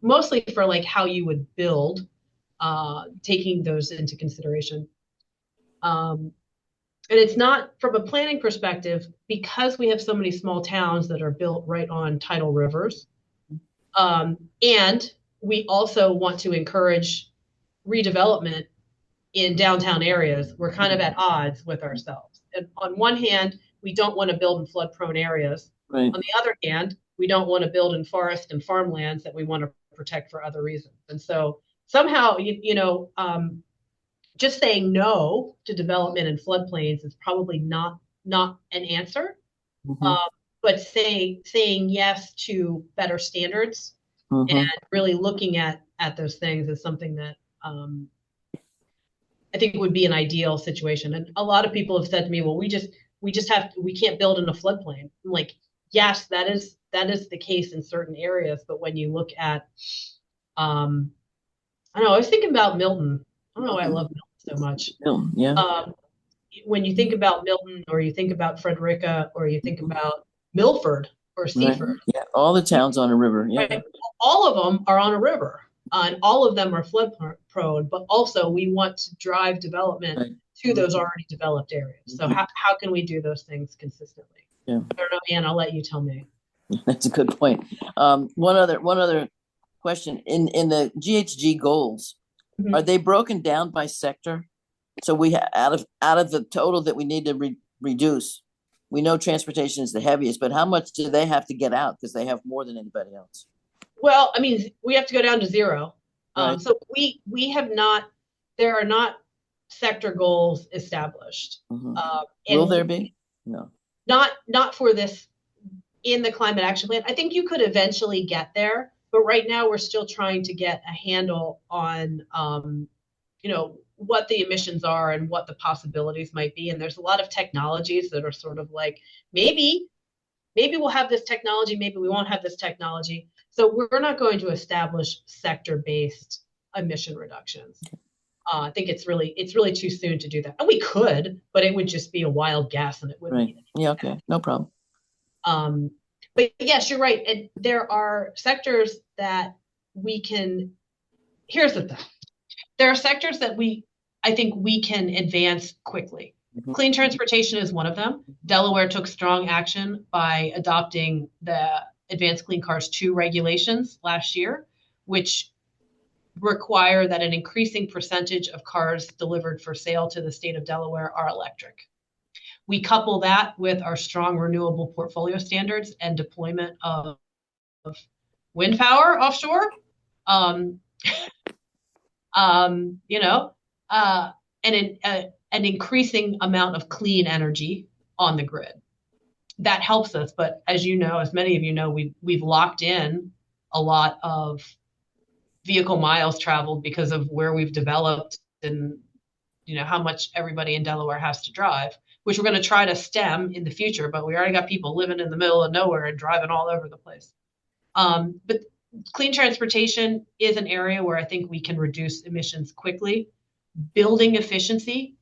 S3: mostly for like how you would build, taking those into consideration. And it's not from a planning perspective, because we have so many small towns that are built right on tidal rivers. And we also want to encourage redevelopment in downtown areas. We're kind of at odds with ourselves. And on one hand, we don't want to build in flood prone areas.
S6: Right.
S3: On the other hand, we don't want to build in forest and farmlands that we want to protect for other reasons. And so somehow, just saying no to development in floodplains is probably not an answer. But saying yes to better standards and really looking at those things is something that I think would be an ideal situation. And a lot of people have said to me, well, we can't build in a floodplain. I'm like, yes, that is that is the case in certain areas. But when you look at, I don't know, I was thinking about Milton. I don't know why I love Milton so much.
S6: Yeah.
S3: When you think about Milton, or you think about Frederica, or you think about Milford or
S6: Right.
S3: Seaford,
S6: Yeah, all the towns on a river. Yeah.
S3: right? All of them are on a river, and all of them are flood prone, but also we want to drive development
S6: Right.
S3: to those already developed areas. So how can we do those things consistently?
S6: Yeah.
S3: I don't know, Ann, I'll let you tell me.
S6: That's a good point. One other question. In the GHG goals, are they broken down by sector? So we out of the total that we need to reduce, we know transportation is the heaviest, but how much do they have to get out because they have more than anybody else?
S3: Well, I mean, we have to go down to zero.
S6: Right.
S3: So we have not. There are not sector goals established.
S6: Will there be? No.
S3: Not for this in the climate action plan. I think you could eventually get there, but right now we're still trying to get a handle on, what the emissions are and what the possibilities might be. And there's a lot of technologies that are sort of like, maybe we'll have this technology, maybe we won't have this technology. So we're not going to establish sector-based emission reductions. I think it's really too soon to do that. And we could, but it would just be a wild guess, and it wouldn't.
S6: Right. Yeah. Okay. No problem.
S3: But yes, you're right. And there are sectors that we can. Here's the thing: there are sectors that I think we can advance quickly. Clean transportation is one of them. Delaware took strong action by adopting the Advanced Clean Cars 2 regulations last year, which require that an increasing percentage of cars delivered for sale to the state of Delaware are electric. We couple that with our strong renewable portfolio standards and deployment of wind power offshore, and an increasing amount of clean energy on the grid. That helps us, but as you know, as many of you know, we've locked in a lot of vehicle miles traveled because of where we've developed and how much everybody in Delaware has to drive, which we're going to try to stem in the future, but we already got people living in the middle of nowhere and driving all over the place. But clean transportation is an area where I think we can reduce emissions quickly. Building efficiency,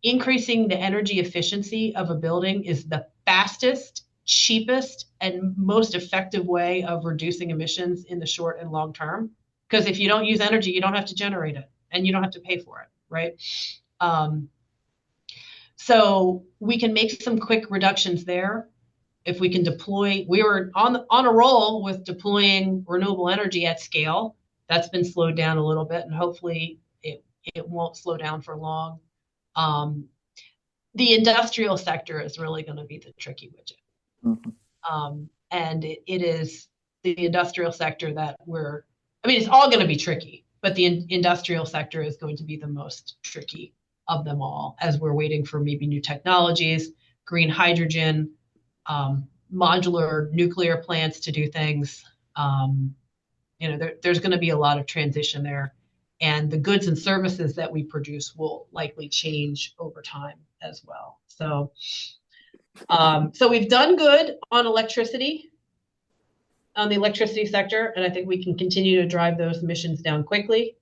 S3: increasing the energy efficiency of a building is the fastest, cheapest, and most effective way of reducing emissions in the short and long term. Because if you don't use energy, you don't have to generate it and you don't have to pay for it, right? So we can make some quick reductions there. If we can deploy, we were on a roll with deploying renewable energy at scale. That's been slowed down a little bit, and hopefully it won't slow down for long. The industrial sector is really going to be the tricky widget. And it is the industrial sector that it's all going to be tricky, but the industrial sector is going to be the most tricky of them all, as we're waiting for maybe new technologies, green hydrogen, modular nuclear plants to do things. There's going to be a lot of transition there, and the goods and services that we produce will likely change over time as well. So we've done good on electricity, on the electricity sector, and I think we can continue to drive those emissions down quickly.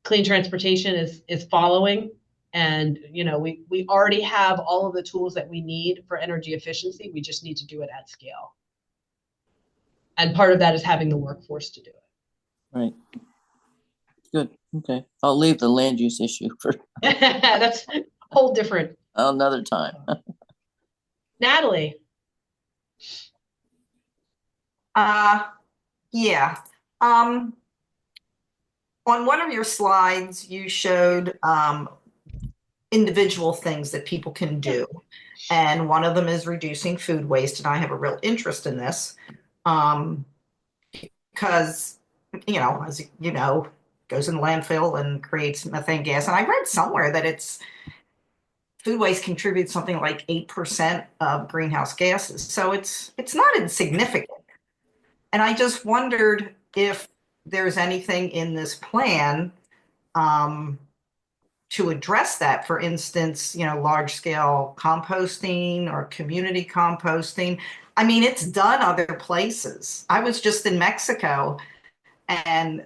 S3: Clean transportation is following, and we already have all of the tools that we need for energy efficiency. We just need to do it at scale, and part of that is having the workforce to do it.
S6: Right. Good. Okay. I'll leave the land use issue for
S3: That's a whole different
S6: another time.
S3: Natalie.
S7: Yeah. On one of your slides, you showed individual things that people can do. And one of them is reducing food waste. And I have a real interest in this because, as you know, goes in the landfill and creates methane gas. And I read somewhere that food waste contributes something like 8% of greenhouse gases. So it's not insignificant. And I just wondered if there's anything in this plan to address that. For instance, large scale composting or community composting. I mean, it's done other places. I was just in Mexico, and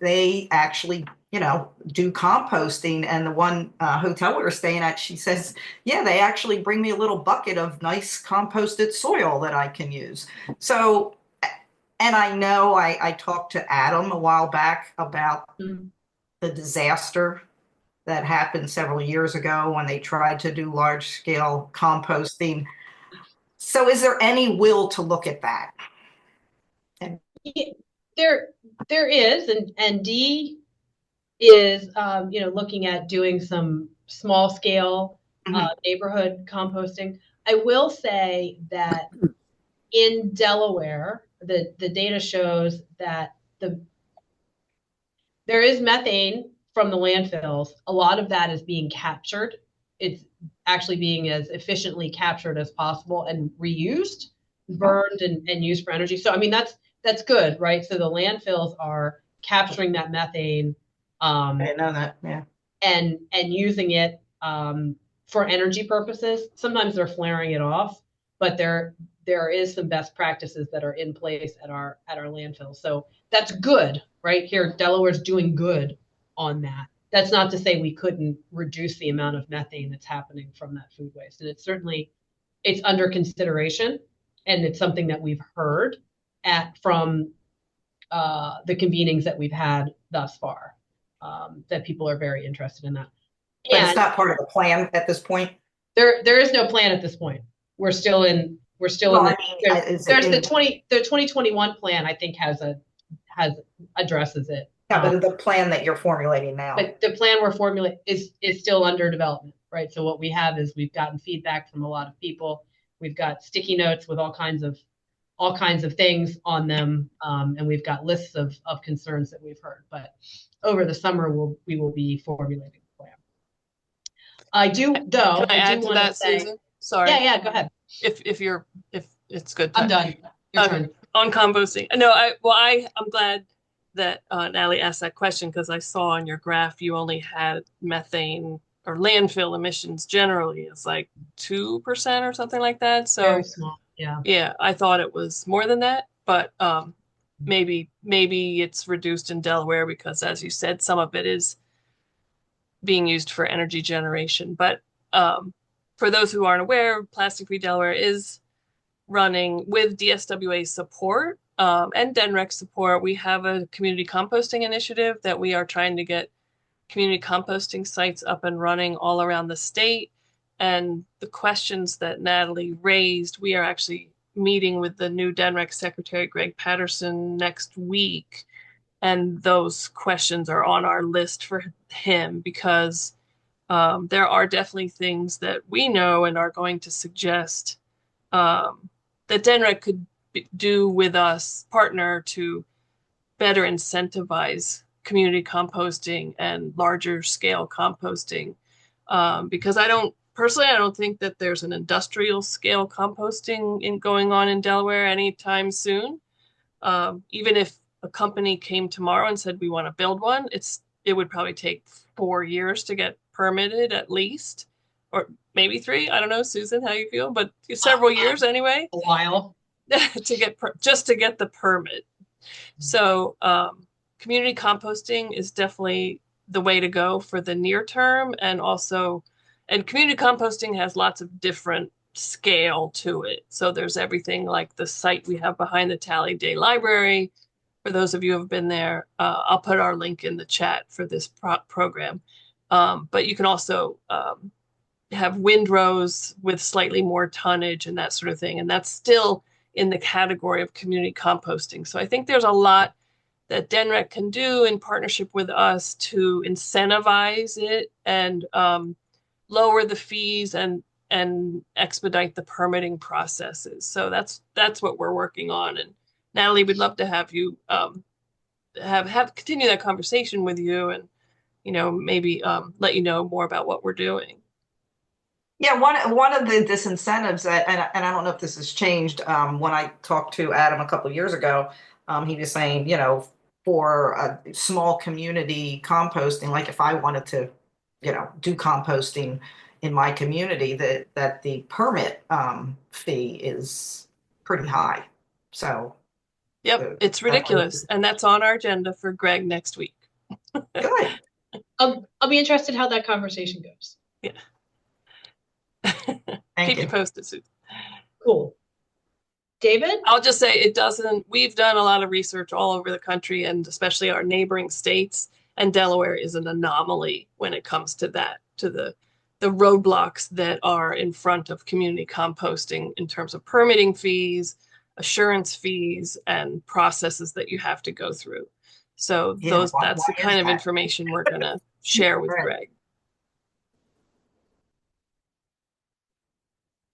S7: they actually, do composting. And the one hotel we were staying at, she says, yeah, they actually bring me a little bucket of nice composted soil that I can use. So, and I know I talked to Adam a while back about the disaster that happened several years ago when they tried to do large scale composting. So is there any will to look at that?
S3: There is, and Dee is, looking at doing some small scale neighborhood composting. I will say that in Delaware, the data shows that there is methane from the landfills. A lot of that is being captured. It's actually being as efficiently captured as possible and reused, burned and used for energy. So I mean that's good, right? So the landfills are capturing that methane,
S7: I know that, yeah,
S3: and using it for energy purposes. Sometimes they're flaring it off, but there is some best practices that are in place at our landfill. So that's good, right? Here, Delaware's doing good on that. That's not to say we couldn't reduce the amount of methane that's happening from that food waste. And it's under consideration, and it's something that we've heard from the convenings that we've had thus far, that people are very interested in that.
S7: But it's not part of the plan at this point.
S3: There is no plan at this point. We're still in there's the 2021 plan, I think, addresses it.
S7: Yeah, but the plan that you're formulating now.
S3: But the plan we're formulating is still under development, right? So what we have is we've gotten feedback from a lot of people. We've got sticky notes with all kinds of things on them, and we've got lists of concerns that we've heard. But over the summer, we will be formulating the plan. I do, though.
S1: Can I add to that, Susan? Sorry.
S3: Yeah, go ahead.
S1: If it's good.
S3: I'm done. Your turn.
S1: On composting. No, I'm glad that Natalie asked that question, because I saw on your graph you only had methane or landfill emissions generally is like 2% or something like that. So
S3: very small. Yeah,
S1: I thought it was more than that, but maybe it's reduced in Delaware because, as you said, some of it is being used for energy generation. But for those who aren't aware, Plastic Free Delaware is running with DSWA support and DNREC support. We have a community composting initiative that we are trying to get community composting sites up and running all around the state. And the questions that Natalie raised, we are actually meeting with the new DNREC Secretary, Greg Patterson, next week. And those questions are on our list for him, because there are definitely things that we know and are going to suggest that DNREC could do with us, partner to better incentivize community composting and larger scale composting. Because I don't think that there's an industrial scale composting going on in Delaware anytime soon. Even if a company came tomorrow and said we want to build one, it would probably take 4 years to get permitted at least, or maybe 3. I don't know, Susan, how you feel, but several years anyway.
S3: A while
S1: to get the permit. So community composting is definitely the way to go for the near term, and community composting has lots of different scale to it. So there's everything like the site we have behind the Tally Day Library. For those of you who have been there, I'll put our link in the chat for this program. But you can also have windrows with slightly more tonnage and that sort of thing. And that's still in the category of community composting. So I think there's a lot that DNREC can do in partnership with us to incentivize it and lower the fees and expedite the permitting processes. So that's what we're working on. And Natalie, we'd love to have you continue that conversation with you, and maybe let you know more about what we're doing.
S7: Yeah, one of the disincentives that, and I don't know if this has changed. When I talked to Adam a couple of years ago, he was saying, for a small community composting, like if I wanted to do composting in my community, that the permit fee is pretty high. So
S1: Yep, it's
S7: that would
S1: ridiculous. And that's on our agenda for Greg next week.
S7: good.
S3: I'll be interested how that conversation goes.
S1: Yeah.
S7: Thank
S1: Keep you
S7: you.
S1: posted, Susan.
S3: Cool. David?
S1: I'll just say it doesn't, we've done a lot of research all over the country and especially our neighboring states, and Delaware is an anomaly when it comes to that, to the roadblocks that are in front of community composting in terms of permitting fees, assurance fees, and processes that you have to go through. So
S7: Yeah,
S1: that's the
S7: why is
S1: kind of
S7: that?
S1: information we're going to share with
S7: Right.
S1: Greg.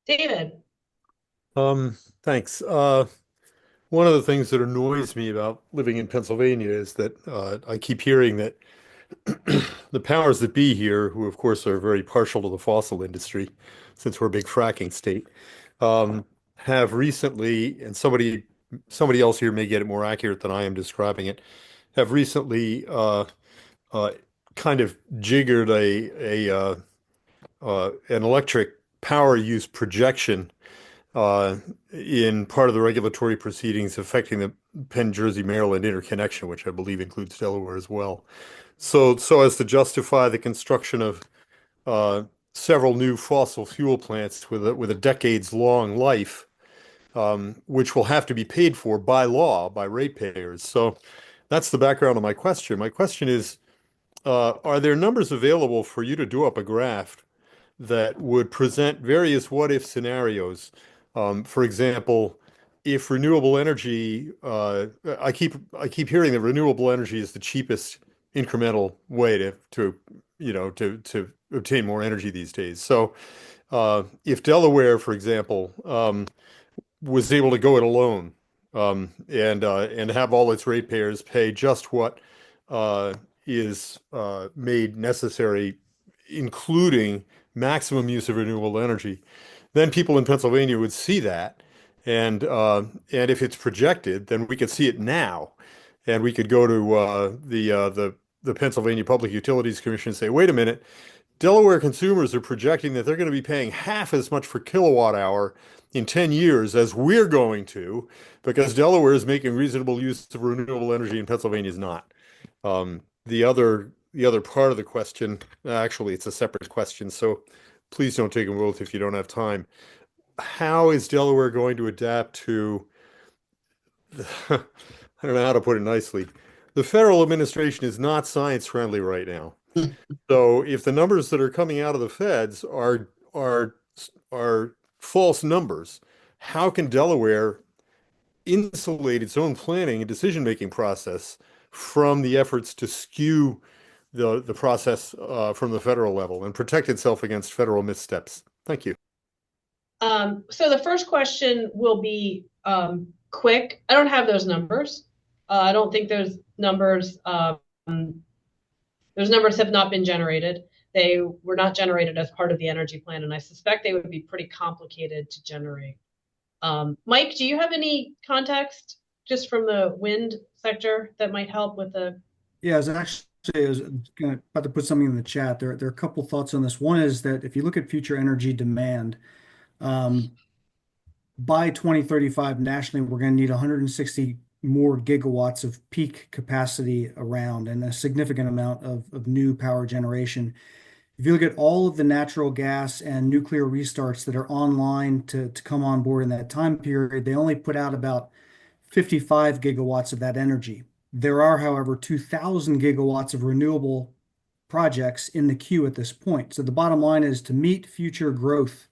S3: David?
S8: Thanks. One of the things that annoys me about living in Pennsylvania is that I keep hearing that the powers that be here, who of course are very partial to the fossil industry, since we're a big fracking state, have recently, and somebody else here may get it more accurate than I am describing it, have recently uh, kind of jiggered an electric power use projection uh, in part of the regulatory proceedings affecting the Penn Jersey Maryland interconnection, which I believe includes Delaware as well. So as to justify the construction of uh, several new fossil fuel plants with a decades long life, which will have to be paid for by law by ratepayers. So that's the background of my question. My question is, are there numbers available for you to do up a graph that would present various what if scenarios? For example, if renewable energy, I keep hearing that renewable energy is the cheapest incremental way to obtain more energy these days. So if Delaware, for example, was able to go it alone, and have all its ratepayers pay just what uh, is made necessary, including maximum use of renewable energy, then people in Pennsylvania would see that, and if it's projected, then we could see it now, and we could go to the Pennsylvania Public Utilities Commission and say, wait a minute. Delaware consumers are projecting that they're going to be paying half as much for kilowatt hour in 10 years as we're going to, because Delaware is making reasonable use of renewable energy and Pennsylvania is not. The other part of the question, actually, it's a separate question, so please don't take them both if you don't have time. How is Delaware going to adapt to, I don't know how to put it nicely. The federal administration is not science friendly right now. So if the numbers that are coming out of the feds are false numbers, how can Delaware insulate its own planning and decision-making process from the efforts to skew the process from the federal level and protect itself against federal missteps? Thank you.
S3: So the first question will be quick. I don't have those numbers. I don't think those numbers have not been generated. They were not generated as part of the energy plan, and I suspect they would be pretty complicated to generate. Mike, do you have any context just from the wind sector that might help with the?
S9: Yeah, I was about to put something in the chat. There are a couple thoughts on this. One is that if you look at future energy demand, by 2035 nationally, we're going to need 160 more gigawatts of peak capacity around and a significant amount of new power generation. If you look at all of the natural gas and nuclear restarts that are online to come on board in that time period, they only put out about 55 gigawatts of that energy. There are, however, 2,000 gigawatts of renewable projects in the queue at this point. So the bottom line is to meet future growth,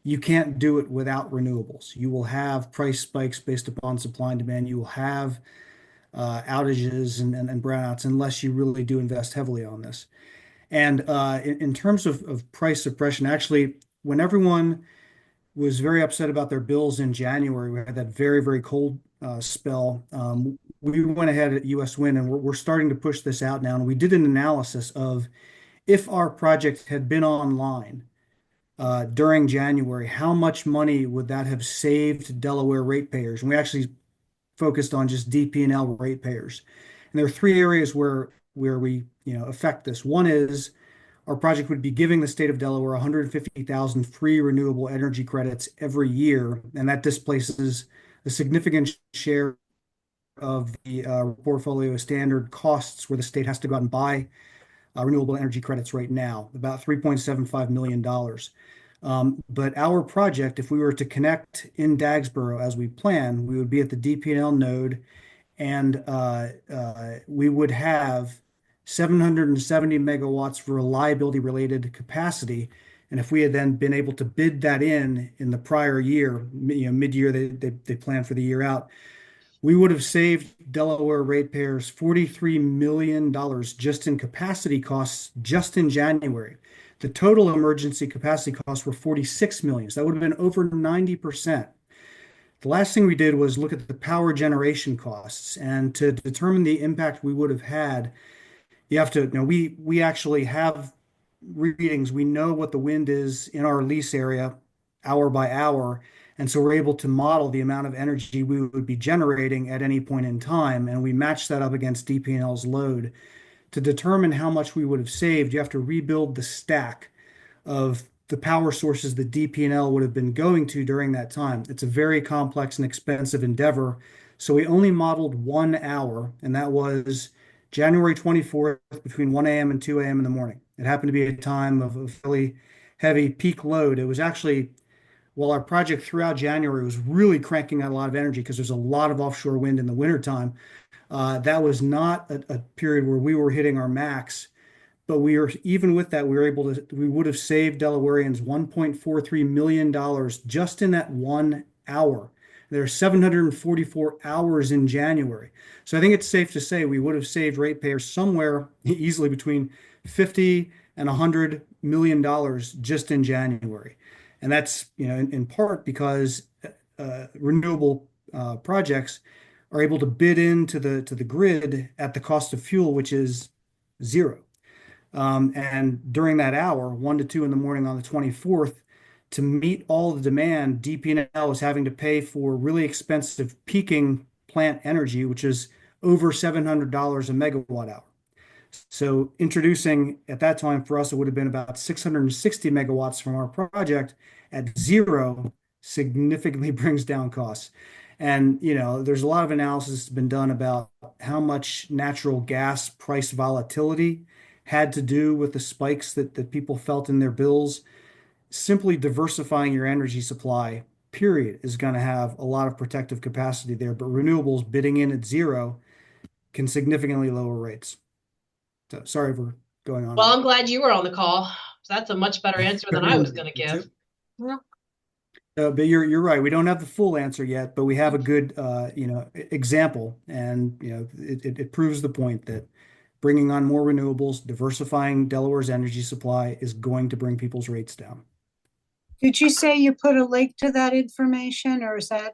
S9: you can't do it without renewables. You will have price spikes based upon supply and demand. You will have outages and brownouts unless you really do invest heavily on this. And in terms of price suppression, actually, when everyone was very upset about their bills in January, we had that very, very cold spell. We went ahead at US Wind and we're starting to push this out now. And we did an analysis of if our project had been online during January, how much money would that have saved Delaware ratepayers? And we actually focused on just DP&L ratepayers. And there are three areas where we affect this. One is our project would be giving the state of Delaware 150,000 free renewable energy credits every year, and that displaces a significant share of the portfolio standard costs where the state has to go out and buy renewable energy credits right now, about $3.75 million. But our project, if we were to connect in Dagsboro as we plan, we would be at the DP&L node, and we would have 770 megawatts for reliability related capacity. And if we had then been able to bid that in the prior year, mid-year, they planned for the year out, we would have saved Delaware ratepayers $43 million just in capacity costs just in January. The total emergency capacity costs were $46 million. So that would have been over 90%. The last thing we did was look at the power generation costs, and to determine the impact we would have had, you have to, we actually have readings. We know what the wind is in our lease area hour by hour. And so we're able to model the amount of energy we would be generating at any point in time. And we match that up against DP&L's load. To determine how much we would have saved, you have to rebuild the stack of the power sources that DP&L would have been going to during that time. It's a very complex and expensive endeavor. So we only modeled 1 hour, and that was January 24th between 1 a.m. and 2 a.m. in the morning. It happened to be a time of a fairly heavy peak load. It was actually, while our project throughout January was really cranking out a lot of energy because there's a lot of offshore wind in the wintertime, that was not a period where we were hitting our max. But even with that, we would have saved Delawareans $1.43 million just in that 1 hour. There are 744 hours in January. So I think it's safe to say we would have saved ratepayers somewhere easily between 50 and $100 million just in January. And that's, in part because renewable projects are able to bid into the grid at the cost of fuel, which is zero. And during that hour, 1 to 2 in the morning on the 24th, to meet all the demand, DP&L was having to pay for really expensive peaking plant energy, which is over $700 a megawatt hour. So introducing at that time for us, it would have been about 660 megawatts from our project at zero significantly brings down costs. And, there's a lot of analysis that's been done about how much natural gas price volatility had to do with the spikes that people felt in their bills. Simply diversifying your energy supply, period, is going to have a lot of protective capacity there. But renewables bidding in at zero can significantly lower rates. So sorry for going on.
S3: Well, I'm glad you were on the call. That's a much better answer than I was going to give.
S9: But you're right. We don't have the full answer yet, but we have a good example, and it proves the point that bringing on more renewables, diversifying Delaware's energy supply is going to bring people's rates down.
S2: Did you say you put a link to that information, or is that?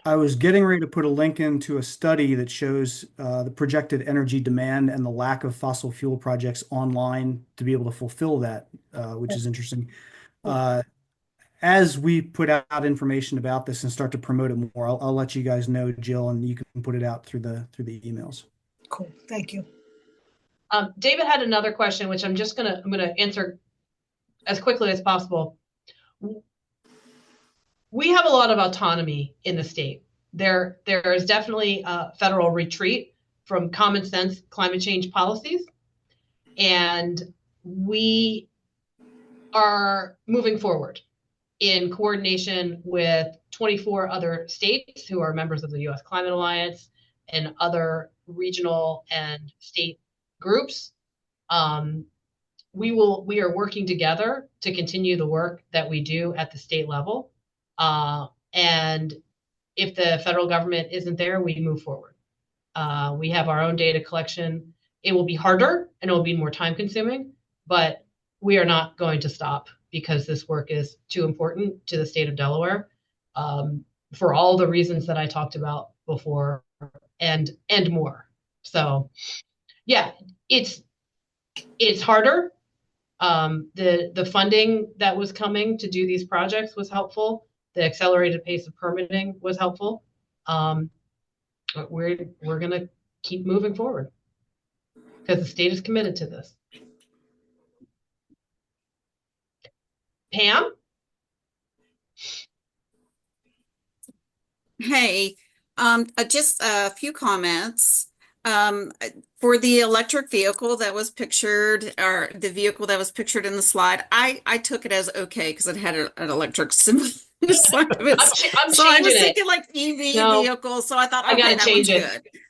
S9: I was getting ready to put a link into a study that shows the projected energy demand and the lack of fossil fuel projects online to be able to fulfill that, which is interesting. As we put out information about this and start to promote it more, I'll let you guys know, Jill, and you can put it out through the emails.
S2: Cool. Thank you.
S3: David had another question, which I'm gonna answer as quickly as possible. We have a lot of autonomy in the state. There is definitely a federal retreat from common sense climate change policies, and we are moving forward in coordination with 24 other states who are members of the U.S. Climate Alliance and other regional and state groups. We are working together to continue the work that we do at the state level. And if the federal government isn't there, we move forward. We have our own data collection. It will be harder and it will be more time consuming, but we are not going to stop because this work is too important to the state of Delaware, for all the reasons that I talked about before and more. So yeah, it's harder. The funding that was coming to do these projects was helpful. The accelerated pace of permitting was helpful. But we're going to keep moving forward because the state is committed to this. Pam?
S10: Hey, just a few comments. Um, for the electric vehicle that was pictured, or the vehicle that was pictured in the slide, I took it as okay because it had an electric symbol on the side of it.
S3: I'm
S10: So I was
S3: changing it.
S10: thinking like EV
S3: No,
S10: vehicle, so I thought,
S3: I
S10: okay,
S3: gotta
S10: that
S3: change
S10: one's
S3: it.
S10: good.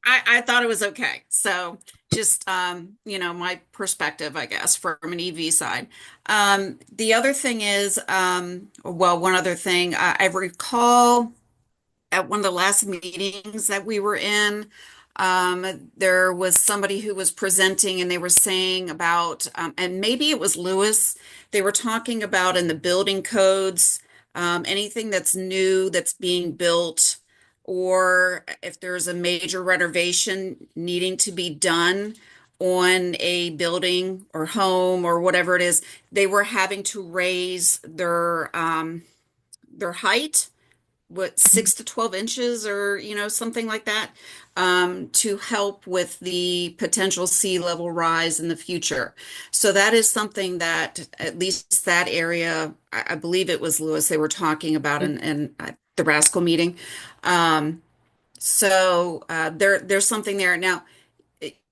S10: I thought it was okay. So just my perspective, I guess, from an EV side. The other thing is, well, one other thing, I recall at one of the last meetings that we were in, there was somebody who was presenting and they were saying about, and maybe it was Lewis, they were talking about in the building codes, anything that's new that's being built, or if there's a major renovation needing to be done on a building or home or whatever it is, they were having to raise their height, what, 6 to 12 inches, or something like that, to help with the potential sea level rise in the future. So that is something that at least that area, I believe it was Lewis, they were talking about in the RASCL meeting. There's something there now.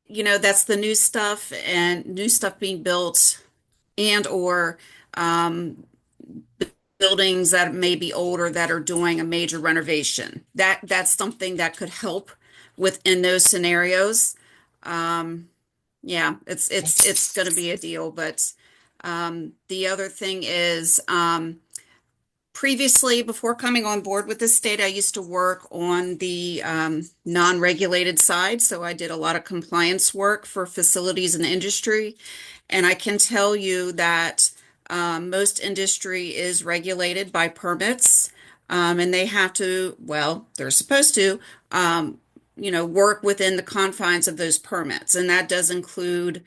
S10: That's the new stuff, and new stuff being built, and or um, buildings that may be older that are doing a major renovation. That's something that could help within those scenarios. Yeah, it's going to be a deal. But the other thing is, previously, before coming on board with this state, I used to work on the non-regulated side. So I did a lot of compliance work for facilities and industry. And I can tell you that most industry is regulated by permits, and they have to, well, they're supposed to, work within the confines of those permits. And that does include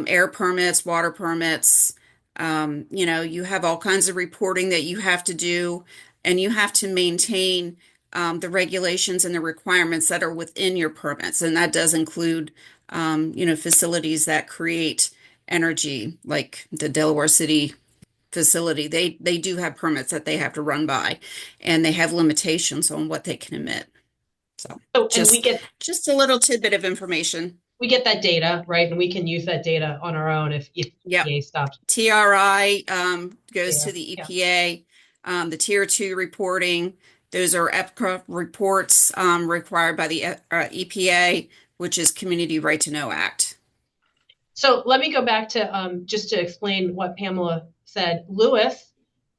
S10: air permits, water permits. You have all kinds of reporting that you have to do, and you have to maintain the regulations and the requirements that are within your permits. And that does include, facilities that create energy, like the Delaware City facility. They do have permits that they have to run by, and they have limitations on what they can emit. So
S3: And
S10: just a little tidbit of information.
S3: we get that data, right? And we can use that data on our own if
S10: Yep.
S3: EPA stops.
S10: TRI goes to the
S3: Yeah.
S10: EPA. The Tier 2 reporting, those are EPCA reports required by the EPA, which is Community Right to Know Act.
S3: So let me go back to just to explain what Pamela said. Lewis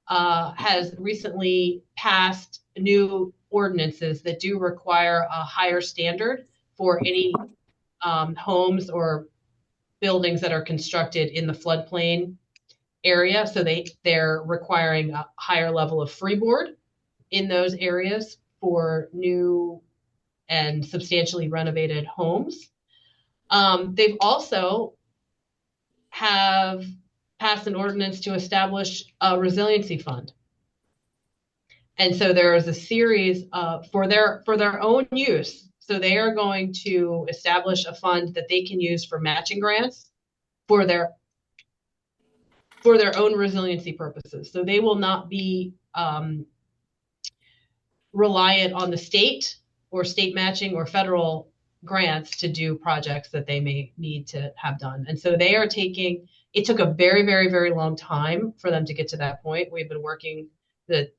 S3: has recently passed new ordinances that do require a higher standard for any homes or buildings that are constructed in the floodplain area. So they're requiring a higher level of freeboard in those areas for new and substantially renovated homes. They've also have passed an ordinance to establish a resiliency fund. And so there is a series for their own use. So they are going to establish a fund that they can use for matching grants for their own resiliency purposes. So they will not be reliant on the state or state matching or federal grants to do projects that they may need to have done. And so they are taking, it took a very, very, very long time for them to get to that point. We've been working, the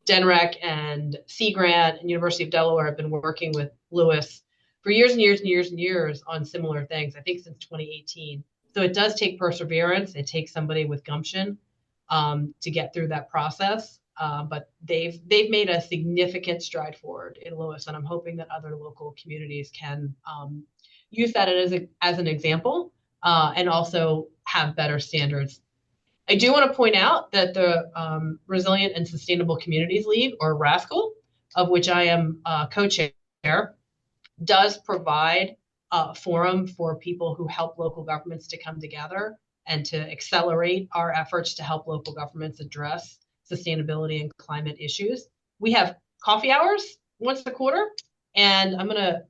S3: DENREC and Sea Grant and University of Delaware have been working with Lewis for years and years and years and years on similar things, I think since 2018. So it does take perseverance. It takes somebody with gumption to get through that process. But they've made a significant stride forward in Lewis, and I'm hoping that other local communities can use that as an example and also have better standards. I do want to point out that the Resilient and Sustainable Communities League, or RASCL, of which I am co-chair, does provide a forum for people who help local governments to come together and to accelerate our efforts to help local governments address sustainability and climate issues. We have coffee hours once a quarter, and the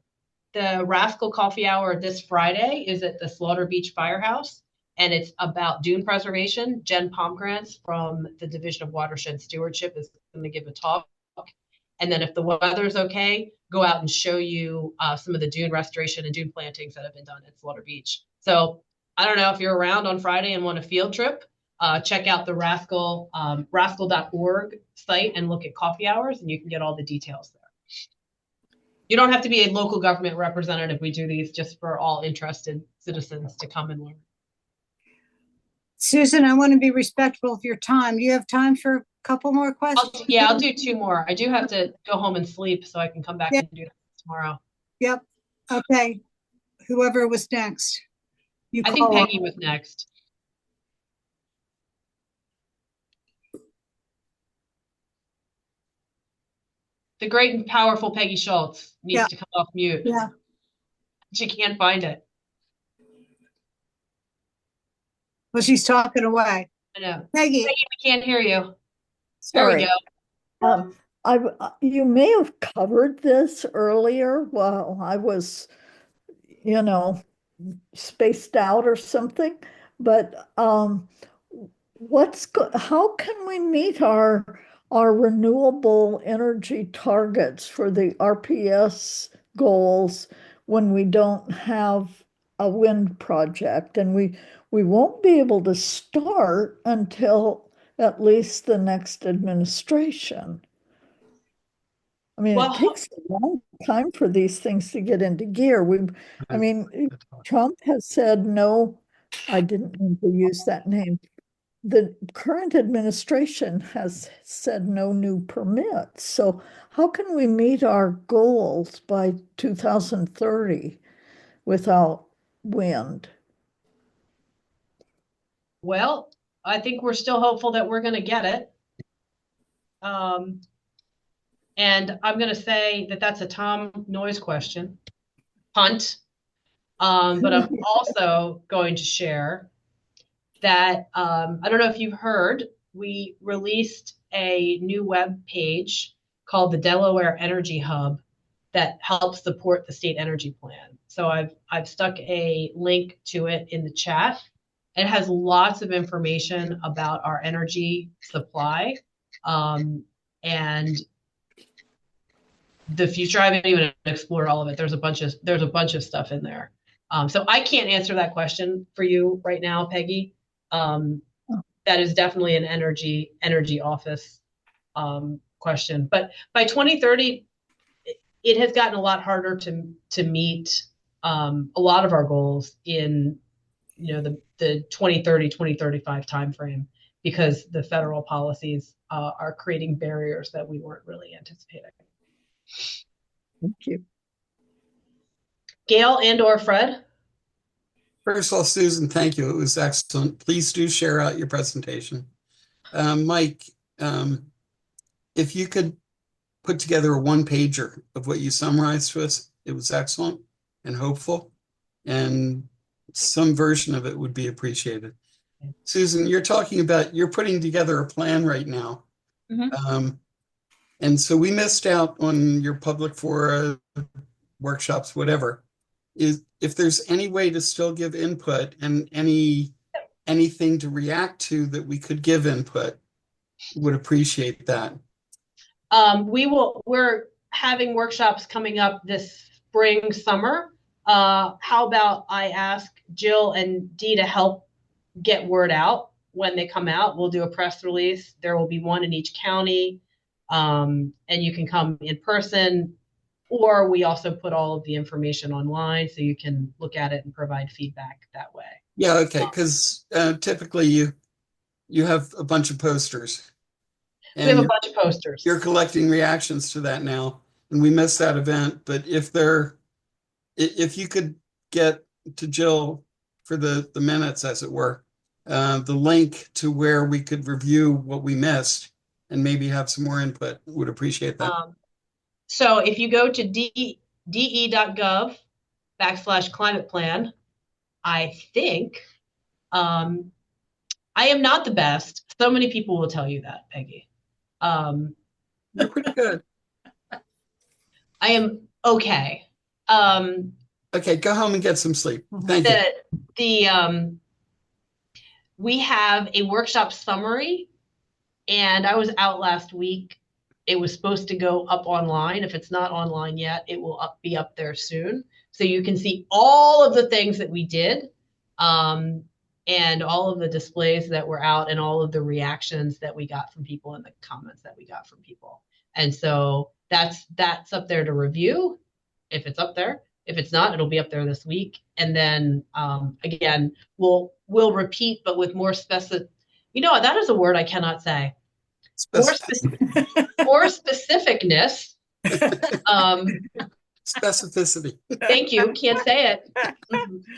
S3: RASCL coffee hour this Friday is at the Slaughter Beach Firehouse. and it's about dune preservation. Jen Pomgrantz from the Division of Watershed Stewardship is going to give a talk. And then if the weather's okay, go out and show you some of the dune restoration and dune plantings that have been done at Slaughter Beach. So I don't know if you're around on Friday and want a field trip, check out the RASCL, rascal.org site and look at coffee hours, and you can get all the details there. You don't have to be a local government representative. We do these just for all interested citizens to come and learn.
S2: Susan, I want to be respectful of your time. Do you have time for a couple more questions?
S3: I'll do 2 more. I do have to go home and sleep so I can come back and do that tomorrow.
S2: Yep. Okay. Whoever was next.
S3: I think Peggy was next. The great and powerful Peggy Schultz needs to come off mute.
S2: Yeah.
S3: She can't find it.
S2: Well, she's talking away.
S3: I know.
S2: Peggy,
S3: We can't hear you.
S5: Sorry.
S3: There we go.
S5: You may have covered this earlier while I was, spaced out or something, but how can we meet our renewable energy targets for the RPS goals when we don't have a wind project? And we won't be able to start until at least the next administration. I mean, it takes a long time for these things to get into gear. Trump has said no. I didn't mean to use that name. The current administration has said no new permits. So how can we meet our goals by 2030 without wind?
S3: Well, I think we're still hopeful that we're going to get it. And I'm going to say that that's a Tom Noyes question. Punt. But I'm also going to share that I don't know if you've heard, we released a new web page called the Delaware Energy Hub that helps support the state energy plan. So I've stuck a link to it in the chat. It has lots of information about our energy supply and the future. I haven't even explored all of it. There's a bunch of stuff in there. So I can't answer that question for you right now, Peggy. That is definitely an energy office question. But by 2030, it has gotten a lot harder to meet a lot of our goals in the 2030, 2035 timeframe, because the federal policies are creating barriers that we weren't really anticipating.
S5: Thank you.
S3: Gail and/or Fred?
S11: First of all, Susan, thank you. It was excellent. Please do share out your presentation. Mike, if you could put together a one-pager of what you summarized to us, it was excellent and hopeful, and some version of it would be appreciated. Susan, you're putting together a plan right now. Mm-hmm. And so we missed out on your public fora, workshops, whatever. If there's any way to still give input and anything to react to that we could give input, would appreciate that.
S3: We're having workshops coming up this spring, summer. How about I ask Jill and Dee to help get word out when they come out? We'll do a press release. There will be one in each county, and you can come in person, or we also put all of the information online so you can look at it and provide feedback that way.
S11: Yeah, okay, because typically you have a bunch of posters.
S3: We have a bunch of posters.
S11: You're collecting reactions to that now, and we missed that event. But if you could get to Jill for the minutes, as it were, the link to where we could review what we missed and maybe have some more input, would appreciate that.
S3: So if you go to de.gov/climate plan, I think I am not the best. So many people will tell you that, Peggy.
S11: You're pretty good.
S3: I am okay.
S11: Okay, go home and get some sleep. Thank you.
S3: we have a workshop summary, and I was out last week. It was supposed to go up online. If it's not online yet, it will be up there soon. So you can see all of the things that we did, and all of the displays that were out and all of the reactions that we got from people and the comments that we got from people. And so that's up there to review if it's up there. If it's not, it'll be up there this week. And then again, we'll repeat, but with more specific. You know, that is a word I cannot say. More specificness.
S11: Specificity.
S3: Thank you. Can't say it.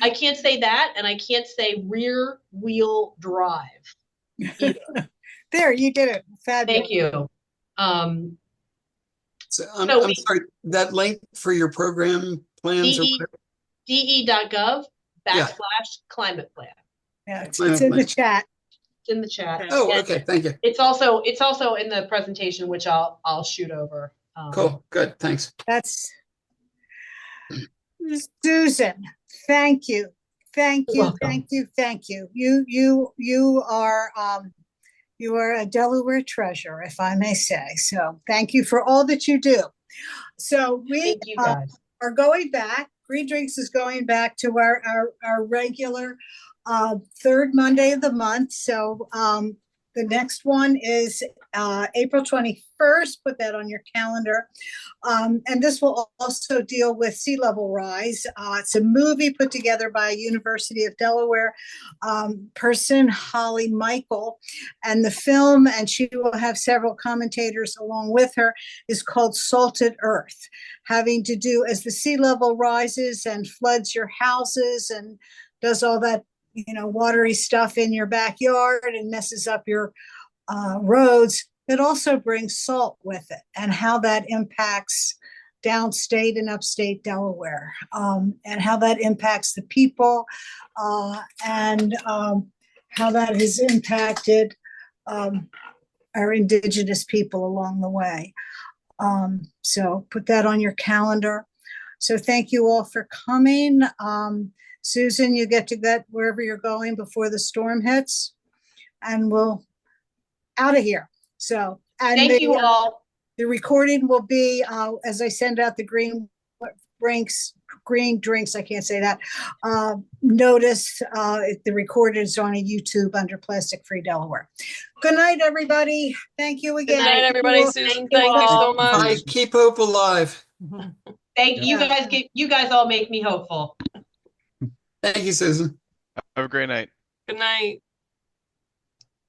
S3: I can't say that, and I can't say rear wheel drive either.
S2: There, you did it. Fabulous.
S3: Thank you.
S11: So I'm sorry, that link for your program plans or whatever?
S3: DE.gov /climate plan.
S2: Yeah, it's in the chat.
S3: It's in the chat.
S11: Oh, okay. Thank you.
S3: It's also in the presentation, which I'll shoot over.
S11: Cool. Good. Thanks.
S2: That's Susan. Thank you. Thank you.
S3: Welcome.
S2: Thank you. Thank you. You are a Delaware treasure, if I may say. So thank you for all that you do. So we are going back. Green Drinks is going back to our regular third Monday of the month. So the next one is April 21st. Put that on your calendar. And this will also deal with sea level rise. It's a movie put together by University of Delaware person, Holly Michael. And the film, and she will have several commentators along with her, is called Salted Earth, having to do as the sea level rises and floods your houses and does all that, watery stuff in your backyard and messes up your roads. It also brings salt with it, and how that impacts downstate and upstate Delaware, and how that impacts the people, and how that has impacted our indigenous people along the way. So put that on your calendar. So thank you all for coming. Susan, you get to get wherever you're going before the storm hits, and we'll out of here. So, and
S3: thank you all.
S2: The recording will be as I send out the green drinks. I can't say that. Notice the recording is on a YouTube under Plastic Free Delaware. Good night, everybody. Thank you again.
S1: Good night, everybody. Susan, thank you so much.
S11: Bye. Keep hope alive.
S3: Thank you. You guys all make me hopeful.
S11: Thank you, Susan.
S4: Have a great night.
S1: Good night.